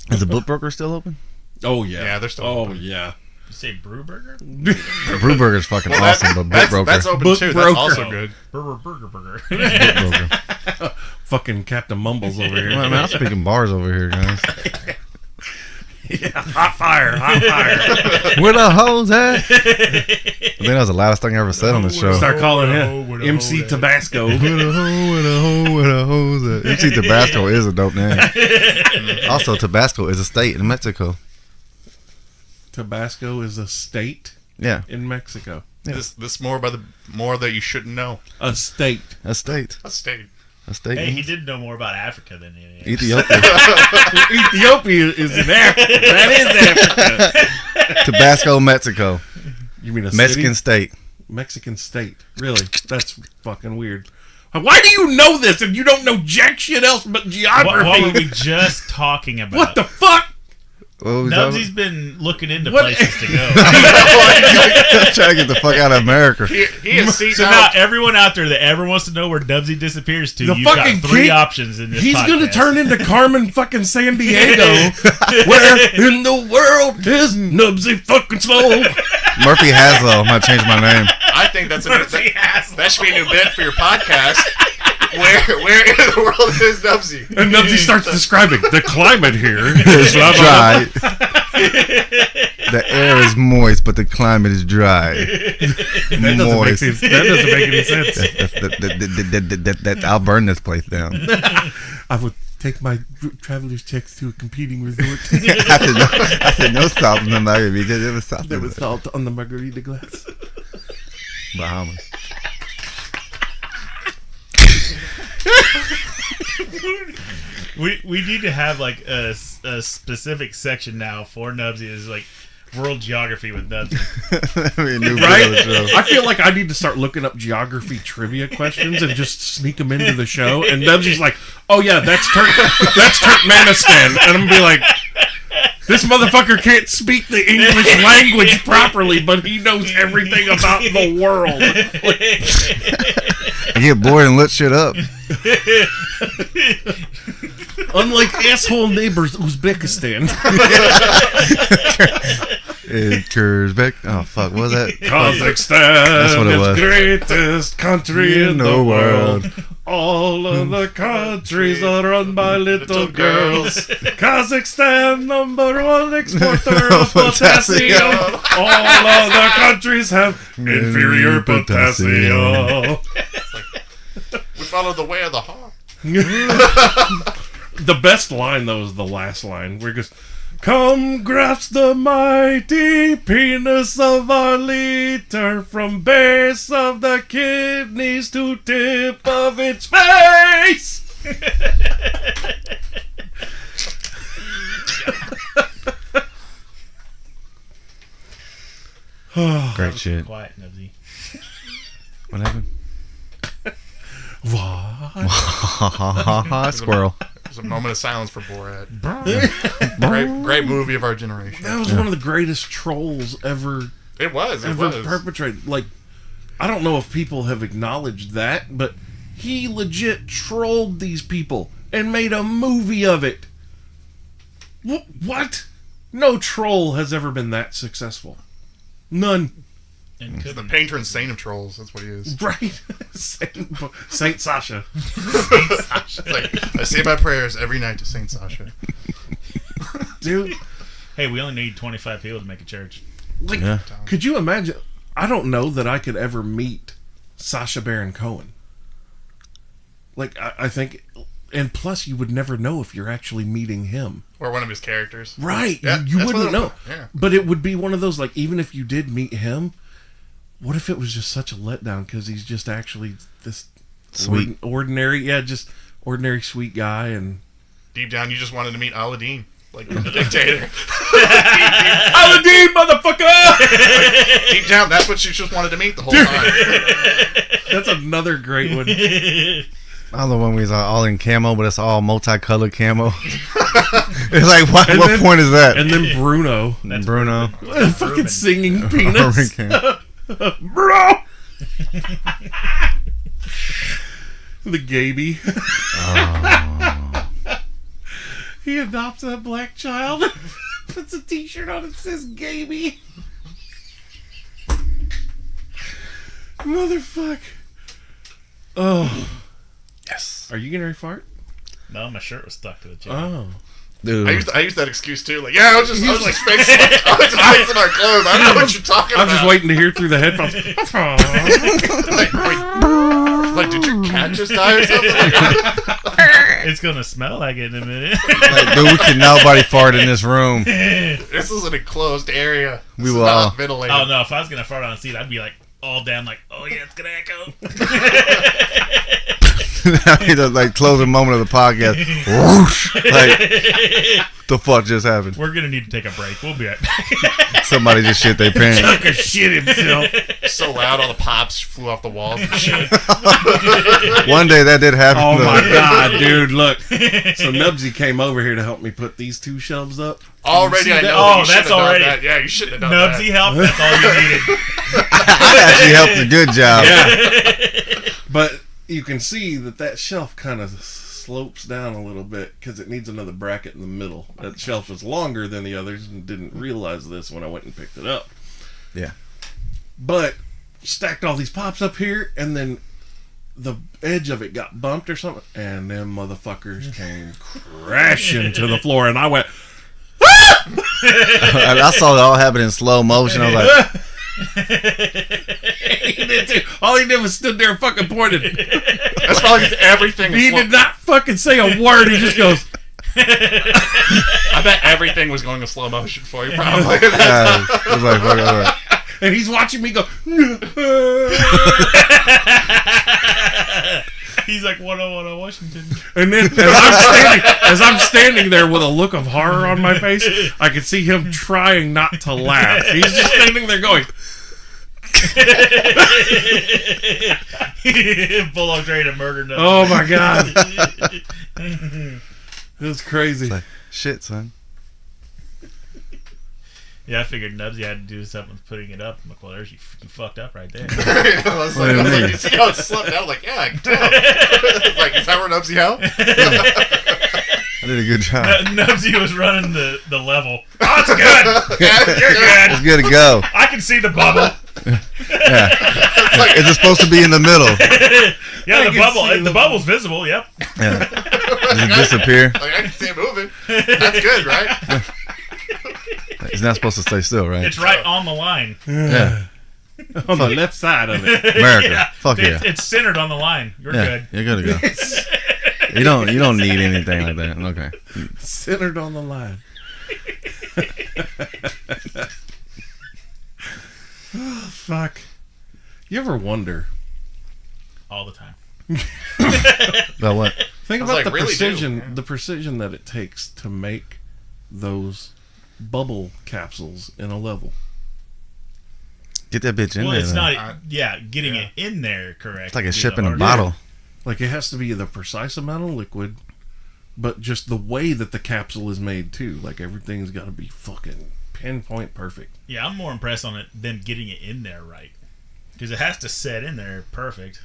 Is the book broker still open? Oh yeah. Yeah, they're still Oh open. yeah. You say Brew Burger? Brewburger's fucking Well, awesome, but book that's, broker. that's open Book too. broker. That's also good. Burger. Book broker. Fucking Captain Mumbles over here. Well, I mean, I'm speaking bars over here, guys. Yeah. Hot fire. Hot fire. Where the hoes at? I think that was the loudest thing I ever said on the show. Start calling Where the him hoe MC at? Tabasco. Where the hoes at? MC Tabasco is a dope name. Also, Tabasco is a state in Mexico. Tabasco is a state Yeah, in Mexico. This more that you shouldn't know. A state. a state. A state. A state. Hey, he did know more about Africa than any. Ethiopia. Ethiopia is in Africa. That is Africa. Tabasco, Mexico. You mean a Mexican city? state. Mexican state. Really? That's fucking weird. Why do you know this and you don't know jack shit else but geography? What were we just talking about? What the fuck? What was that? Nubsy's been looking into What- places to go. Trying to get the fuck out of America. He is seen So now everyone out there that ever wants to know where Nubsy disappears to, The you've got fucking 3 king- options in this He's podcast. gonna turn into Carmen fucking San Diego. Where in the world is Nubsy fucking Slow? Murphy Haslow. I'm gonna change my name. I think that's Murphy Haslow. that should be a new bit for your podcast. Where in the world is Nubsy? And Nubsy starts describing the climate here. It's dry. The air is moist, but the climate is dry. Moist. That doesn't make any sense. I'll burn this place down. I would take my traveler's checks to a competing resort. I said no salt in the margarita. There was salt There in was the salt on the margarita glass. Bahamas. We need to have like a specific section now for Nubsy. Is like World geography with Knubsie. Right? I feel like I need to start looking up geography trivia questions and just sneak them into the show. And Knubsie's like, "Oh yeah, that's Turkmenistan," and I'm gonna be like, "This motherfucker can't speak the English language properly, but he knows everything about the world." I get bored and look shit up. Unlike asshole neighbors Uzbekistan. Uzbek. Oh fuck, what was that? Kazakhstan That's what it is was. greatest country in the world. All of the countries are run by little girls. Kazakhstan, number one exporter of potassium. All other countries have inferior potassium. We follow the way of the hawk. The best line, though, is the last line, where it goes, "Come grasp the mighty penis of our leader from base of the kidneys to tip of its face." Great shit. Quiet, Knubsie. What happened? What? Squirrel. There's a moment of silence for Borat. Great movie of our generation. That was one of the greatest trolls ever It was. perpetrated. Like, I don't know if people have acknowledged that, but he legit trolled these people and made a movie of it. What? No troll has ever been that successful. None. And He's the patron saint of trolls. That's what he is. Right? Saint Sasha. It's like, I say my prayers every night to Saint Sasha. Dude, hey, we only need 25 people to make a church. like, Yeah. could you imagine? I don't know that I could ever meet Sacha Baron Cohen. Like, I think, and plus you would never know if you're actually meeting him. Or one of his characters. Right. Yeah, You that's wouldn't what know. Yeah. But it would be one of those, like, even if you did meet him, what if it was just such a letdown because he's just actually this Sweet. ordinary, just ordinary sweet guy, and Deep down, you just wanted to meet Aladdin. Like the dictator. Aladdin, motherfucker! Deep down, that's what you just wanted to meet the whole time. That's another great one. I love when we was all in camo, but it's all multicolored camo. It's like, what then- point is that? And then Bruno, Bruno. fucking singing penis, Hurricane. bro. The Gaby. He adopts that black child. Puts a T-shirt on it that says Gaby. Motherfuck. Oh. Yes. Are you getting ready to fart? No, my shirt was stuck to the chair. Oh. Dude. I used that excuse too. Like, yeah, I was just fixing our clothes. I don't know what you're talking I'm about. just waiting to hear through the headphones. like, did your cat just die or something? It's gonna smell like it in a minute. Like, dude, can nobody fart in this room. This is an enclosed area. We This is will not all- ventilated. Oh no, if I was gonna fart on a seat, I'd be like all down, like, oh yeah, it's gonna echo. He does, like, closing moment of the podcast. Whoosh. Like, the fuck just happened? We're gonna need to take a break. We'll be right back. Somebody just shit their pants. Took a shit himself. So loud, all the pops flew off the walls and shit. One day that did happen. Oh though. my god, dude! Look, so Nubsy came over here to help me put these two shelves up. Already, I that? know. Oh, that you that's shouldn't have done already- that. Yeah, you shouldn't have done Knubsy help. That's all you needed. I actually helped a good job. Yeah, but you can see that shelf kind of slopes down a little bit because it needs another bracket in the middle. That shelf is longer than the others, and didn't realize this when I went and picked it up. Yeah. But stacked all these pops up here, and then the edge of it got bumped or something, and them motherfuckers came crashing to the floor, and I went, I saw it all happen in slow motion. I was like, he did too. All he did was stood there and fucking pointed. That's probably because everything was He did not fucking say a word. He just goes, I bet everything was going in slow motion for you, probably. yeah, it was like, fuck, all right. and he's watching me go. He's like 101 on Washington. And then as I'm standing there with a look of horror on my face, I could see him trying not to laugh. He's just standing there going, Bulldog ready to murder Knubsie. oh my God. It was crazy. It's like, shit, son. Yeah, I figured Knubsie had to do something with putting it up. I'm like, well, there's you fucked up right there. I was like, you see how it slipped out? Like, yeah, I can tell. Like, is that where Knubsie how? I did a good job. Knubsie was running the level. Oh, it's good. You're good. It's good to go. I can see the bubble. Yeah. Is it supposed to be in the middle? Yeah, the bubble's visible. Yep. Yeah. Does it disappear? Like, I can see it moving. That's good, right? It's not supposed to stay still, right? It's right on the line. Yeah. On the left side of it. America. Yeah. Fuck yeah. It's centered on the line. You're Yeah, good. you're good to go. You don't need anything like that. Okay. Centered on the line. Oh, fuck. You ever wonder? All the time. About what? Think I was about like, the really precision, do. the precision that it takes to make those bubble capsules in a level. Get that bitch in Well, there. it's though. not. Getting it in there correct. It's like a would be ship the in a hard- bottle. Like, it has to be the precise amount of liquid, but just the way that the capsule is made too. Like, everything's got to be fucking pinpoint perfect. Yeah, I'm more impressed on it than getting it in there right, because it has to set in there perfect.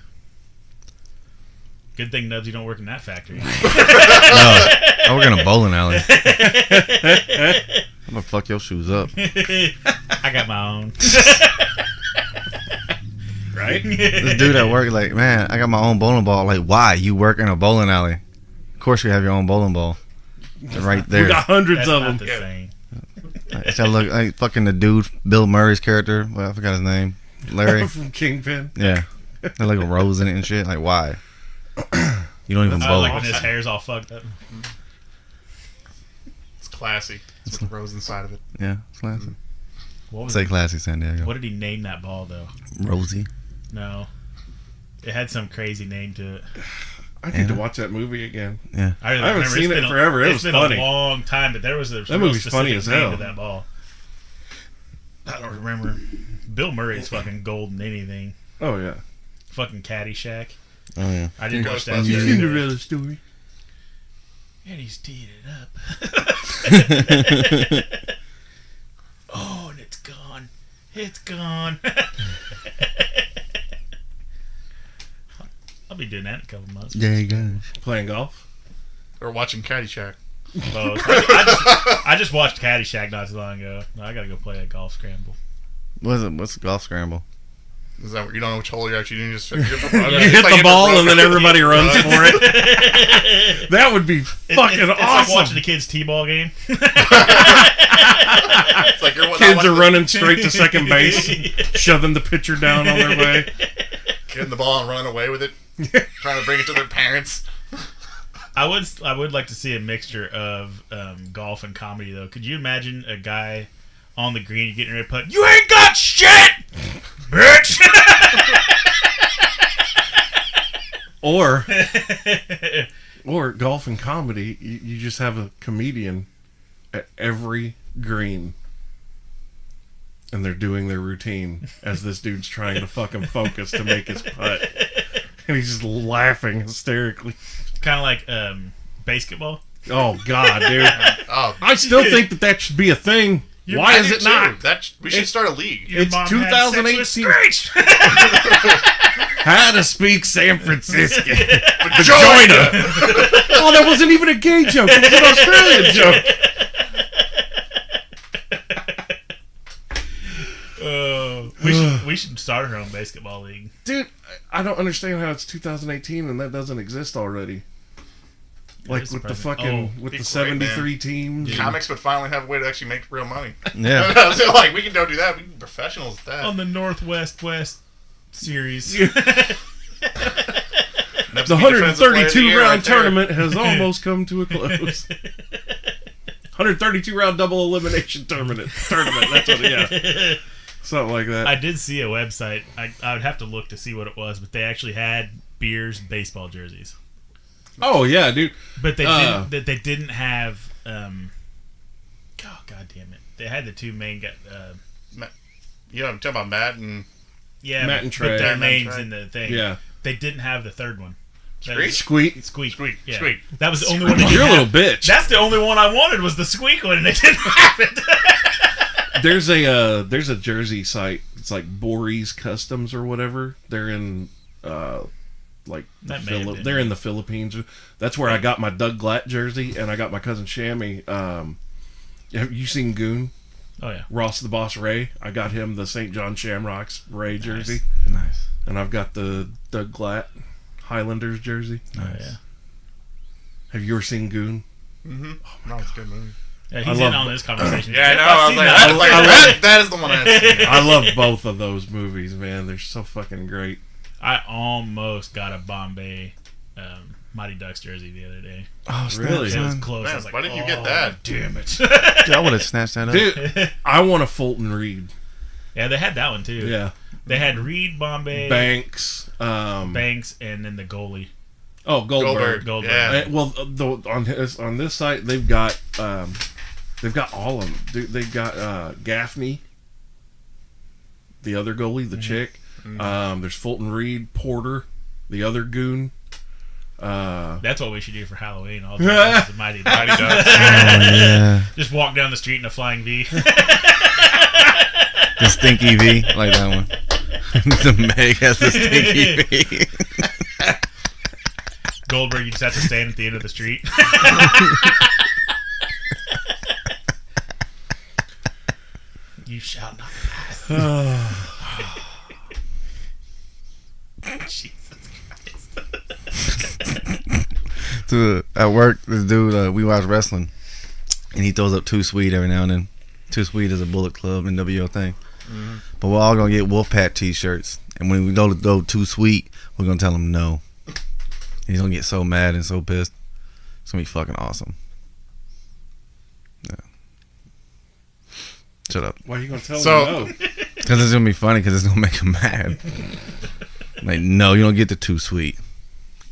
Good thing Knubsie don't work in that factory. No, I work in a bowling alley. I'm gonna fuck your shoes up. I got my own. Right? This dude at work, like, man, I got my own bowling ball. Like, why? You work in a bowling alley. Of course you have your own bowling ball. Right there. We got hundreds That's of not them. the same. It's that look like fucking the dude, Bill Murray's character. Well, I forgot his name. Larry. From Kingpin. Yeah. They like a rose in it and shit. Like, why? You don't even I bowl. like when his hair's all fucked up. It's classy. It's with the rose inside of it. Yeah, it's classy. What was Say classy, San Diego. What did he name that ball though? Rosie. No, it had some crazy name to it. I need to watch that movie again. Yeah. I haven't seen it forever. It was been funny. a long time, but there was a That movie's specific funny as name hell. to that ball. I don't remember. Bill Murray's fucking golden anything. Oh, yeah. Fucking Caddyshack. Oh, yeah. I didn't watch that. Ghostbusters. Cinderella story. And he's teeing it up. Oh, and it's gone. It's gone. I'll be doing that in a couple months. There you go. Playing golf. Or watching Caddyshack. Well, I just watched Caddyshack not too long ago. No, I gotta go play a golf scramble. What's the golf scramble? Is that you don't know which hole you're actually doing? Just you You hit the ball and then everybody runs for it. That would be fucking It's like awesome. watching the kids' t-ball game. It's like Kids are running straight to second base, shoving the pitcher down on their way. getting the ball and running away with it, trying to bring it to their parents. I would like to see a mixture of golf and comedy though. Could you imagine a guy on the green you getting ready to putt? You ain't got shit, bitch. Or golf and comedy, you just have a comedian at every green, and they're doing their routine as this dude's trying to fucking focus to make his putt, and he's just laughing hysterically. Kind of like basketball. Oh God, dude! Oh, I still think that should be a thing. Why I is do it too. not? We should start a league. Your It's mom had sex with 2018. Screech. How to speak San Francisco? Vagina. Oh, that wasn't even a gay joke. It was an Australian joke. We should start our own basketball league. Dude, I don't understand how it's 2018 and that doesn't exist already. Like is with the surprising. fucking be with the great, 73 man. teams. Comics would finally have a way to actually make real money. Yeah. So like we can go do that. We can be professionals at that. On the Northwest West series. That's The be defensive player of the 132 year round right there. tournament has almost come to a close. 132 round double elimination tournament. That's what it Something like that. I did see a website. I would have to look to see what it was, but they actually had Beers baseball jerseys. Oh yeah, dude. But they didn't have. Oh god damn it! They had the two main guys. You know, I'm talking about Matt and Matt and Trey. Put their Matt and names Trey. in the thing. Yeah. They didn't have the third one. Squeak. Squeak. Yeah. Squeak. That was the only one. They You're a didn't little have. bitch. That's the only one I wanted was the squeak one, and they didn't have it. There's a jersey site. It's like Boris Customs or whatever. They're in like they're in the Philippines. That's where I got my Doug Glatt jersey, and I got my cousin Shammy. Have you seen Goon? Oh yeah, Ross the Boss Ray. I got him the St. John Shamrocks Ray jersey. Nice. And I've got the Doug Glatt Highlanders jersey. Oh yeah. Have you ever seen Goon? Mm-hmm. No, it's a good movie. Yeah, he's in on this conversation. Yeah, I know. I've I was seen like, that. that is the one I had. I love both of those movies, man. They're so fucking great. I almost got a Bombay Mighty Ducks jersey the other day. Oh, Really? It was son. close. Man, I was like, why didn't you get that? Damn it. Dude, I would have snatched that up. Dude, I want a Fulton Reed. Yeah, they had that one too. Yeah. They had Reed, Bombay, Banks. Banks, and then the goalie. Oh, Goldberg. Goldberg. Yeah. Well, on this site they've got all of them. They've got Gaffney, the other goalie, the chick. There's Fulton Reed, Porter, the other goon. That's what we should do for Halloween. All the Mighty Ducks. Mighty Ducks. Oh, yeah. Just walk down the street in a flying V. The stinky V, like that one. The Meg has the stinky V. Goldberg, you just have to stand at the end of the street. You shall not pass. Jesus Christ. So, at work, this dude, we watch wrestling, and he throws up Too Sweet every now and then. Too Sweet is a Bullet Club NWO thing. Mm-hmm. But we're all going to get Wolfpack t-shirts. And when we go Too Sweet, we're going to tell him no. He's going to get so mad and so pissed. It's going to be fucking awesome. Yeah. Shut up. Why are you gonna tell So- him no? Because it's going to be funny because it's going to make him mad. Like, no, you don't get the Too Sweet.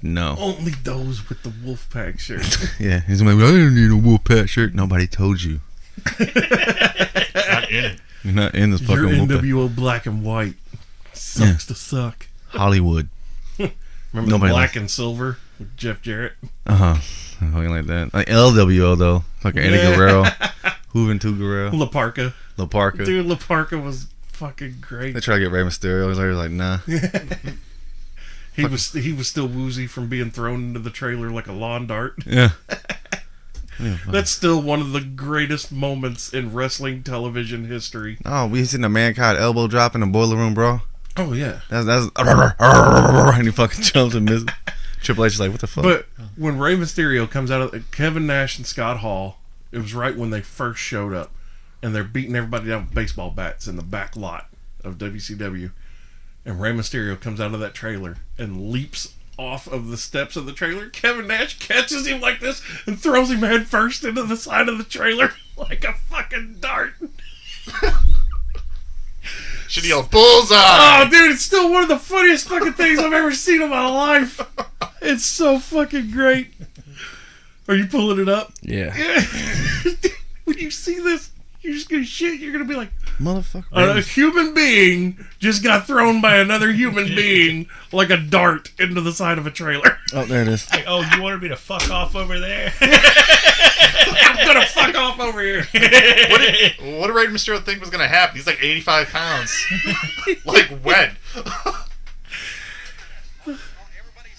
No. Only those with the Wolfpack shirt. Yeah. He's going to be like, I didn't need a Wolfpack shirt. Nobody told you. Not in it. You're not in this fucking Your Wolfpack. NWO black and white sucks to suck. Hollywood. Remember Nobody the black likes- and silver with Jeff Jarrett? Uh-huh. Fucking like that. Like LWO, though. Fucking Eddie Yeah. Guerrero. Juventud Guerrero. La Parka. La Parka. Dude, La Parka was fucking great. They try to get Rey Mysterio. He was like, nah. He was still woozy from being thrown into the trailer like a lawn dart. Yeah. That's still one of the greatest moments in wrestling television history. Oh, we seen a Mankind elbow drop in the boiler room, bro. Oh yeah. That's and he fucking jumps and misses. Triple H is like, what the fuck? But when Rey Mysterio comes out of Kevin Nash and Scott Hall, it was right when they first showed up, and they're beating everybody down with baseball bats in the back lot of WCW, and Rey Mysterio comes out of that trailer and leaps off of the steps of the trailer. Kevin Nash catches him like this and throws him head first into the side of the trailer like a fucking dart. Should yell bullseye. Oh, dude, it's still one of the funniest fucking things I've ever seen in my life. It's so fucking great. Are you pulling it up? yeah. When you see this, you're just gonna shit. You're gonna be like, Motherfucker. a human being just got thrown by another human being like a dart into the side of a trailer. Oh, there it is. Like, oh, you wanted me to fuck off over there? I'm gonna fuck off over here. What did Rey Mysterio think was going to happen? He's like 85 pounds. Like wet. Everybody's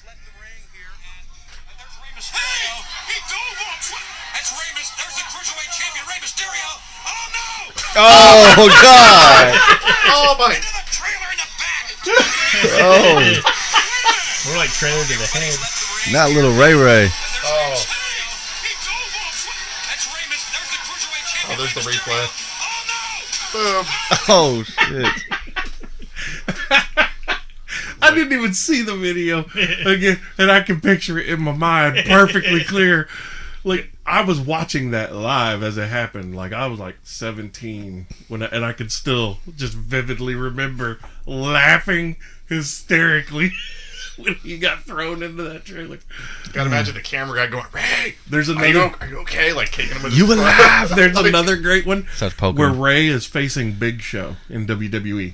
left the ring here, and there's Rey Mysterio. He dove off. That's There's the cruiserweight champion Rey Mysterio. Oh no! Oh, God. Oh my. Into the trailer in the back. Oh. More like trailer to the head. Not little Ray Ray. Oh. He dove off. That's Rey Mysterio. There's the cruiserweight champion. Oh, there's the Rey replay. Mysterio. Oh no! Boom. Oh, shit. I didn't even see the video again, and I can picture it in my mind perfectly clear. Like, I was watching that live as it happened. Like, I was like 17 and I could still just vividly remember laughing hysterically when he got thrown into that trailer. Gotta imagine the camera guy going, Ray, There's are another. you okay? Like kicking him with You his foot. alive? There's another great one Starts poking where him. Ray is facing Big Show in WWE.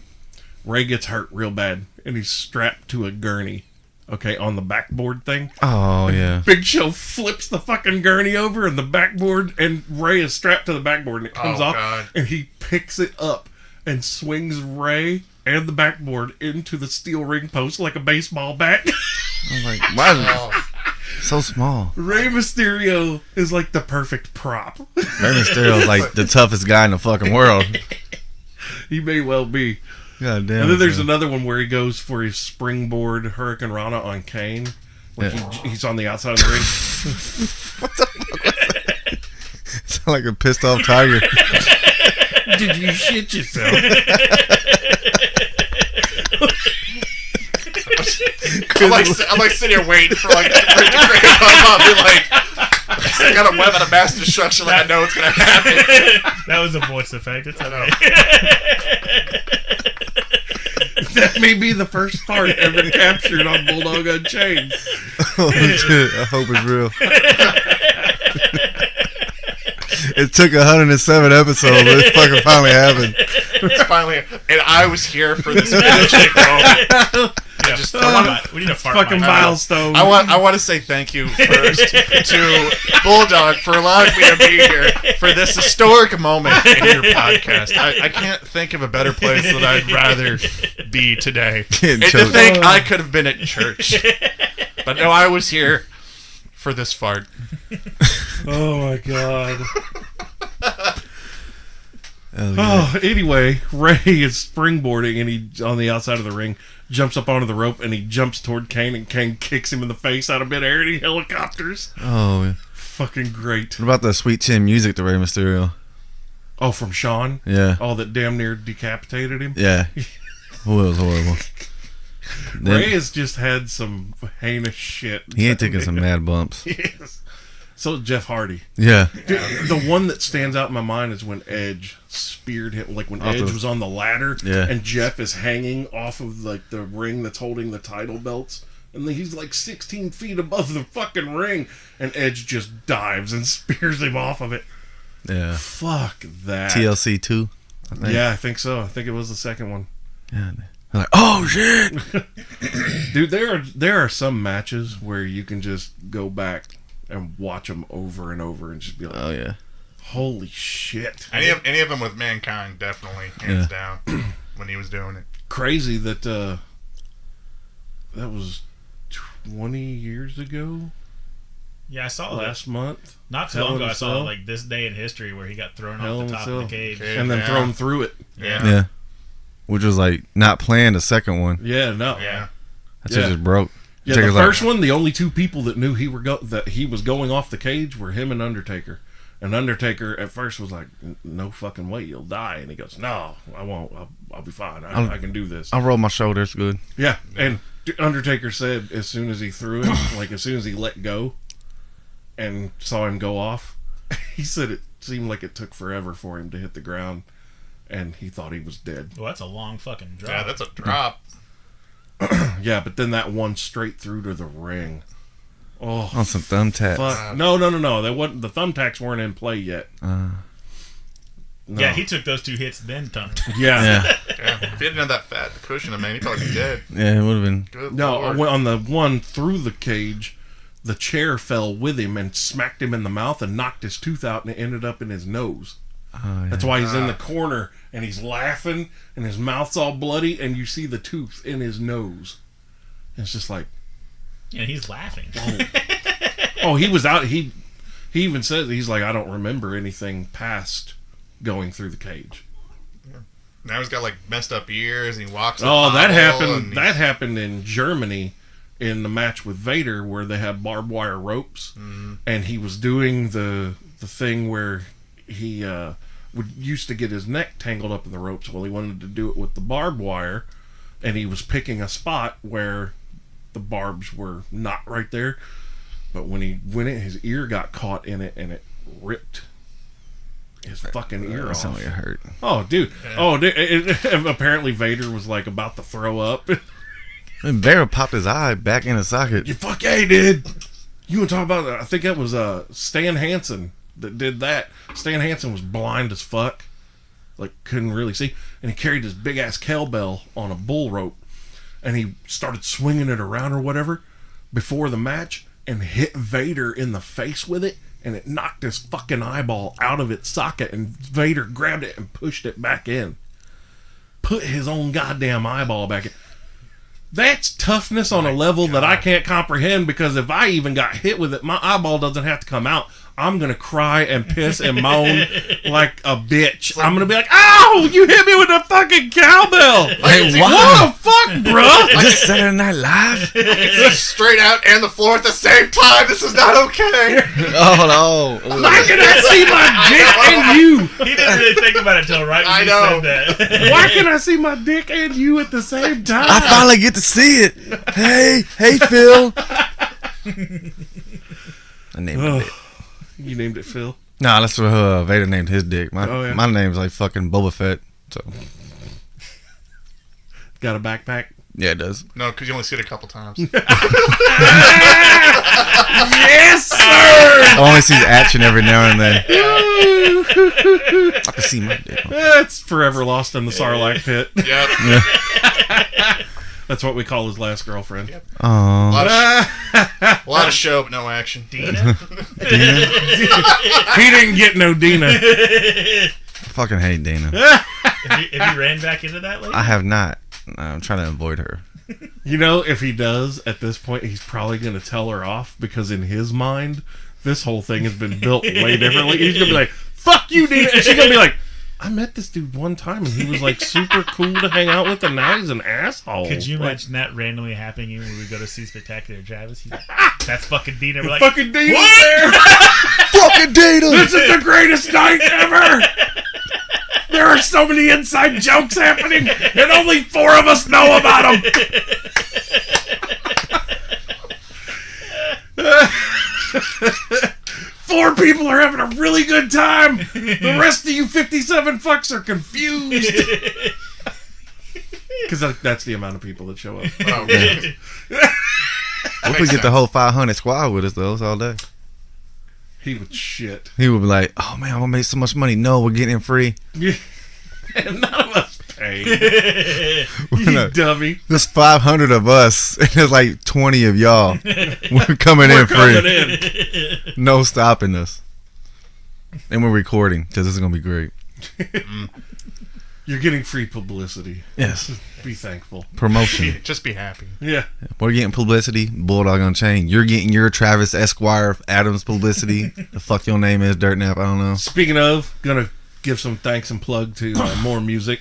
Ray gets hurt real bad, and he's strapped to a gurney. Okay, on the backboard thing. Oh, yeah. Big Show flips the fucking gurney over and the backboard, and Ray is strapped to the backboard, and it comes off, God. and he picks it up and swings Ray and the backboard into the steel ring post like a baseball bat. I'm like, why is Oh, it so small? Rey Mysterio is like the perfect prop. Rey Mysterio's like the toughest guy in the fucking world. He may well be. God damn. And then there's man. another one where he goes for his springboard Hurricane Rana on Kane. Like Yeah. he's on the outside of the ring. Sound like a pissed off tiger. Did you shit yourself? I'm like sitting here waiting for like the crane to come up. Be like, I got a web at a mass destruction. Like I know it's gonna happen. That was a voice effect. It's okay. That may be the first part ever captured on Bulldog Unchained. Oh, shit. I hope it's real. It took 107 episodes, but it fucking finally happened. It's finally, and I was here for this magic moment. We need a fart Fucking mic. milestone. I want to say thank you first to Bulldog for allowing me to be here for this historic moment in your podcast. I can't think of a better place that I'd rather be today. Getting And to choked. think I could have been at church, but no, I was here for this fart. Oh my god. Oh, yeah. Oh, anyway, Ray is springboarding and he on the outside of the ring, jumps up onto the rope and he jumps toward Kane and Kane kicks him in the face out of midair and he helicopters. Oh, yeah. Fucking great. What about the sweet chin music to Rey Mysterio? Oh, from Sean? Yeah. Oh, that damn near decapitated him? Yeah. Oh, it was horrible. Then- Ray has just had some heinous shit. he ain't taking some mad bumps. Yes. So is Jeff Hardy. Yeah. Dude, the one that stands out in my mind is when Edge speared him, like when Off Edge the- was on the ladder, Yeah. and Jeff is hanging off of like the ring that's holding the title belts, and he's like 16 feet above the fucking ring, and Edge just dives and spears him off of it. Yeah. Fuck that. TLC 2. I think. Yeah, I think so. I think it was the second one. Yeah. They're like, oh shit. Dude, there are some matches where you can just go back and watch them over and over and just be like, Oh yeah. holy shit. Any of them with Mankind, definitely hands down when he was doing it. Crazy that that was 20 years ago, Yeah, I saw that. last month, Not too Hell long in ago, a I saw Cell. like this day in history where he got thrown Hell off in the a top of the Cell. cage. Okay. and then Yeah. thrown through it. Yeah. Yeah. Which was like not planned. The second one. Yeah, no. Yeah. That shit Yeah. just broke. Yeah, Check the us out. first one, the only two people that knew that he was going off the cage were him and Undertaker. And Undertaker at first was like, "No fucking way, you'll die." And he goes, "No, I won't. I'll be fine. I can do this." I'll roll my shoulders good. Yeah, and Undertaker said as soon as he threw it, like as soon as he let go, and saw him go off, he said it seemed like it took forever for him to hit the ground, and he thought he was dead. Well, that's a long fucking drop. Yeah, that's a drop. Yeah, but then that one straight through to the ring. Oh, On some thumbtacks. fuck! No. They wasn't. The thumbtacks weren't in play yet. No. Yeah, he took those 2 hits, then thumped. Yeah. Yeah. Yeah. If he didn't have that fat cushion, man, he'd probably be dead. Yeah, it would have been. Good No, Lord. on the one through the cage, the chair fell with him and smacked him in the mouth and knocked his tooth out, and it ended up in his nose. Oh, yeah. That's why he's in the corner and he's laughing and his mouth's all bloody and you see the tooth in his nose. And it's just like, Yeah, he's laughing. oh, he was out. He even says, he's like, I don't remember anything past going through the cage. Now he's got like messed up ears and he walks. Oh, that happened. happened. That happened in Germany in the match with Vader where they had barbed wire ropes, and he was doing the thing where he used to get his neck tangled up in the ropes. Well, he wanted to do it with the barbed wire, and he was picking a spot where the barbs were not right there. But when he went in, his ear got caught in it, and it ripped his fucking ear That off. sounded like it hurt. Oh, dude. Oh, dude. Apparently Vader was like about to throw up. And Vader popped his eye back in the socket. You fuck yeah, he did. You want to talk about that? I think that was Stan Hansen that did that. Stan Hansen was blind as fuck. Like, couldn't really see. And he carried this big-ass cowbell on a bull rope. And he started swinging it around or whatever before the match and hit Vader in the face with it. And it knocked his fucking eyeball out of its socket. And Vader grabbed it and pushed it back in. Put his own goddamn eyeball back in. That's toughness on a level that I can't comprehend, because if I even got hit with it, my eyeball doesn't have to come out. I'm going to cry and piss and moan like a bitch. I'm going to be like, ow, you hit me with a fucking cowbell. Like, What the fuck, bro? Is this Saturday Night Live? It's straight out and the floor at the same time. This is not okay. Oh, no. Why can I see my dick and you? He didn't really think about it until right when I you know. said that. Why can I see my dick and you at the same time? I finally get to see it. Hey, Phil. I named it. You named it Phil? Nah, that's what Vader named his dick. My name's like fucking Boba Fett. So Got a backpack? yeah, it does. No, because you only see it a couple times. Yes, sir! I only see action every now and then. I can see my dick. It's forever lost in the Sarlacc pit. Yep. That's what we call his last girlfriend. A lot of show, but no action. Dina? He didn't get no Dina. I fucking hate Dana. Have you ran back into that lady? I have not. I'm trying to avoid her. You know, if he does, at this point, he's probably going to tell her off, because in his mind, this whole thing has been built way differently. He's going to be like, fuck you, Dina. And she's going to be like, I met this dude one time and he was like super cool to hang out with, and now he's an asshole. Could you Like, imagine that randomly happening when we go to see Spectacular Travis? He's like, that's fucking Dina. We're like, fucking Dina's there. Fucking Dana! This is the greatest night ever. There are so many inside jokes happening, and only 4 of us know about them. 4 people are having a really good time. The rest of you 57 fucks are confused. Because that's the amount of people that show up. Oh, okay. What if we get the whole 500 squad with us, though? It's all day. He would shit. He would be like, oh, man, I'm going to make so much money. No, we're getting it free. Yeah. And none of us paid. You dummy. There's 500 of us, and there's like 20 of y'all. We're coming in free. Coming in. No stopping us. And we're recording, because this is going to be great. You're getting free publicity. Yes. Be thankful. Promotion. Just be happy. Yeah. We're getting publicity. Bulldog Unchained. You're getting your Travis Esquire Adams publicity. The fuck your name is, Dirt Nap. I don't know. Speaking of, gonna give some thanks and plug to More Music.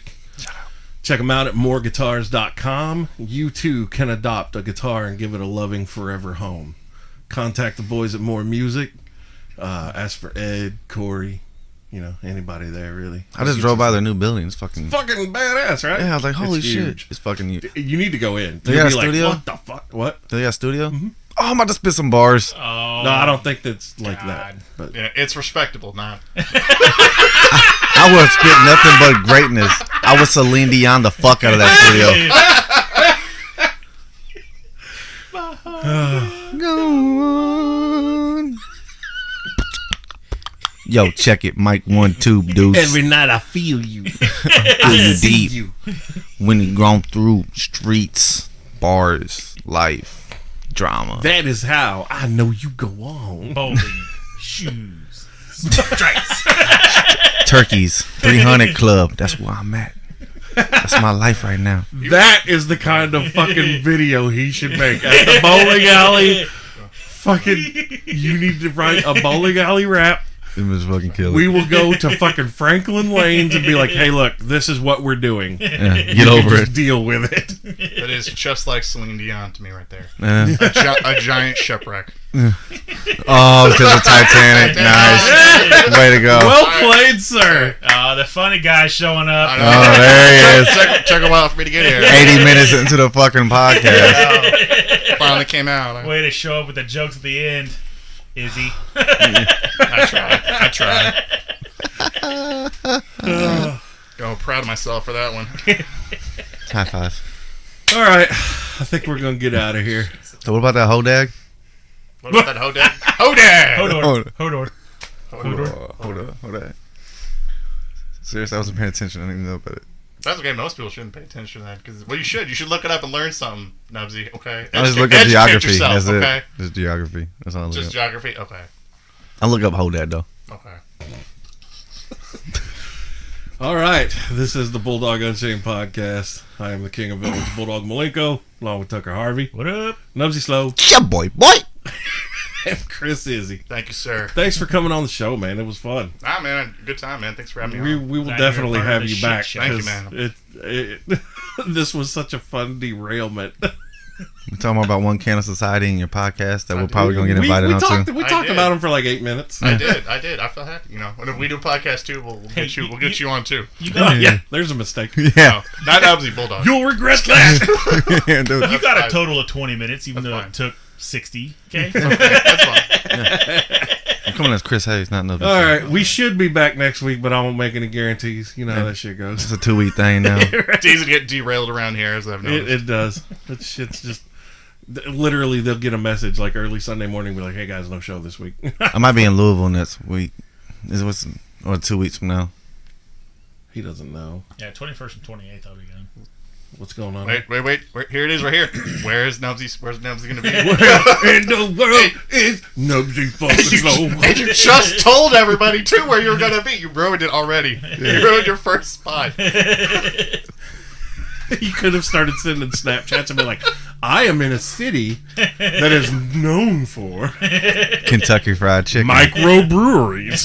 Check them out at moreguitars.com. You too can adopt a guitar and give it a loving forever home. Contact the boys at More Music. Ask for Ed, Corey, anybody there really. I just drove by their new building. It's fucking badass, right? Yeah, I was like, holy It's shit. huge. It's fucking huge. You need to go in. They got a You'll be studio? Like, what the fuck? What? Do they got a studio? Mm-hmm. Oh, I'm about to spit some bars. oh, No, I don't think that's like God. that. But Yeah, it's respectable now. I would spit nothing but greatness. I would Celine Dion the fuck out of that studio. Go on. Yo, check it. Mic 1 2, dudes. every night I feel you. Feel you See deep. you. When you grown through streets, bars, life, drama. That is how I know you go on. bowling, shoes, stripes. Turkeys, 300 Club. That's where I'm at. That's my life right now. That is the kind of fucking video he should make at the bowling alley. Fucking, you need to write a bowling alley rap. It was fucking killer. We will go to fucking Franklin Lanes and be like, hey, look, this is what we're doing. Yeah, get over Just it. deal with it. That is just like Celine Dion to me right there. Yeah. A giant shipwreck. Oh, because of Titanic. Nice. Way to go. Well played, sir. The funny guy showing up. I know. Oh, there he is. Took a while for me to get here. 80 minutes into the fucking podcast. Finally came out. Way to show up with the jokes at the end, Izzy. I tried. Oh, proud of myself for that one. High five. All right. I think we're going to get out of here. So what about that Hodag? What about that Hodag? Hodag! Hodor. Hold on. Seriously, I wasn't paying attention. I didn't even know about it. That's okay. Most people shouldn't pay attention to that. Well, you should. You should look it up and learn something, Knubsie. Okay? I just look up Educate geography. yourself, That's okay? it. Just geography. That's all I look Just up. geography? Okay. I look up Hodag, though. Okay. All right. This is the Bulldog Unchained podcast. I am the king of villains, Bulldog Malenko, along with Tucker Harvey. What up? Knubsie Slow. Yeah, boy. And Kris Izzy. Thank you, sir. Thanks for coming on the show, man. It was fun. Ah, man. Good time, man. Thanks for having me on. We will Glad definitely you're a part have of you the back. shit show. Thank you, because this was such a fun derailment. We're talking about one can of society in your podcast that we're probably going to get We invited onto. We I talked did. about him for like 8 minutes. I did. I feel happy. You know, and if we do a podcast too, we'll get you. We'll get you on too. You got Yeah, there's a mistake. Yeah. No, not Knubsie, Bulldog. You'll regret that. Yeah, dude. you got a fine. total of 20 minutes, even That's though fine. it took 60. Okay. That's fine. I'm coming as Chris Hayes, not another. All right, we should be back next week, but I won't make any guarantees. You know how that shit goes. It's a 2-week thing now. It's easy to get derailed around here, as I've noticed. It does. That shit's just literally they'll get a message like early Sunday morning, be like, "Hey guys, no show this week." I might be in Louisville next week. Or 2 weeks from now. He doesn't know Yeah, 21st and 28th, I'll be gone. what's going on. Wait. Here it is, right here. Where's Knubsie going to be? Where in the world is Knubsie fucking slow? And you just told everybody too where you were going to be. You ruined it already. You ruined your first spot. You could have started sending Snapchats and be like, "I am in a city that is known for Kentucky Fried Chicken. microbreweries.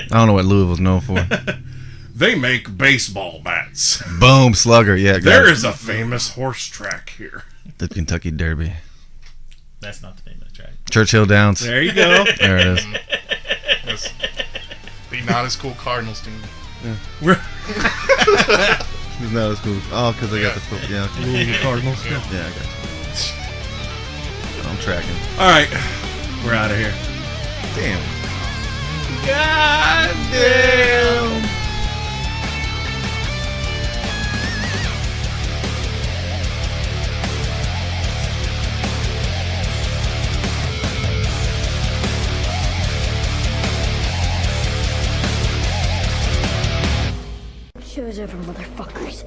I don't know what Louisville's known for. They make baseball bats. Boom, Slugger. Yeah, got There it. is a famous horse track here." The Kentucky Derby. That's not the name of the track. Churchill Downs. There you go. There it is. Yes. The not as cool Cardinals team. He's not as cool. Oh, because I got the foot. Yeah, okay. Louisville Cardinals. Yeah, I got you. I'm tracking. All right, we're out of here. Damn. God damn. Show's over, motherfuckers.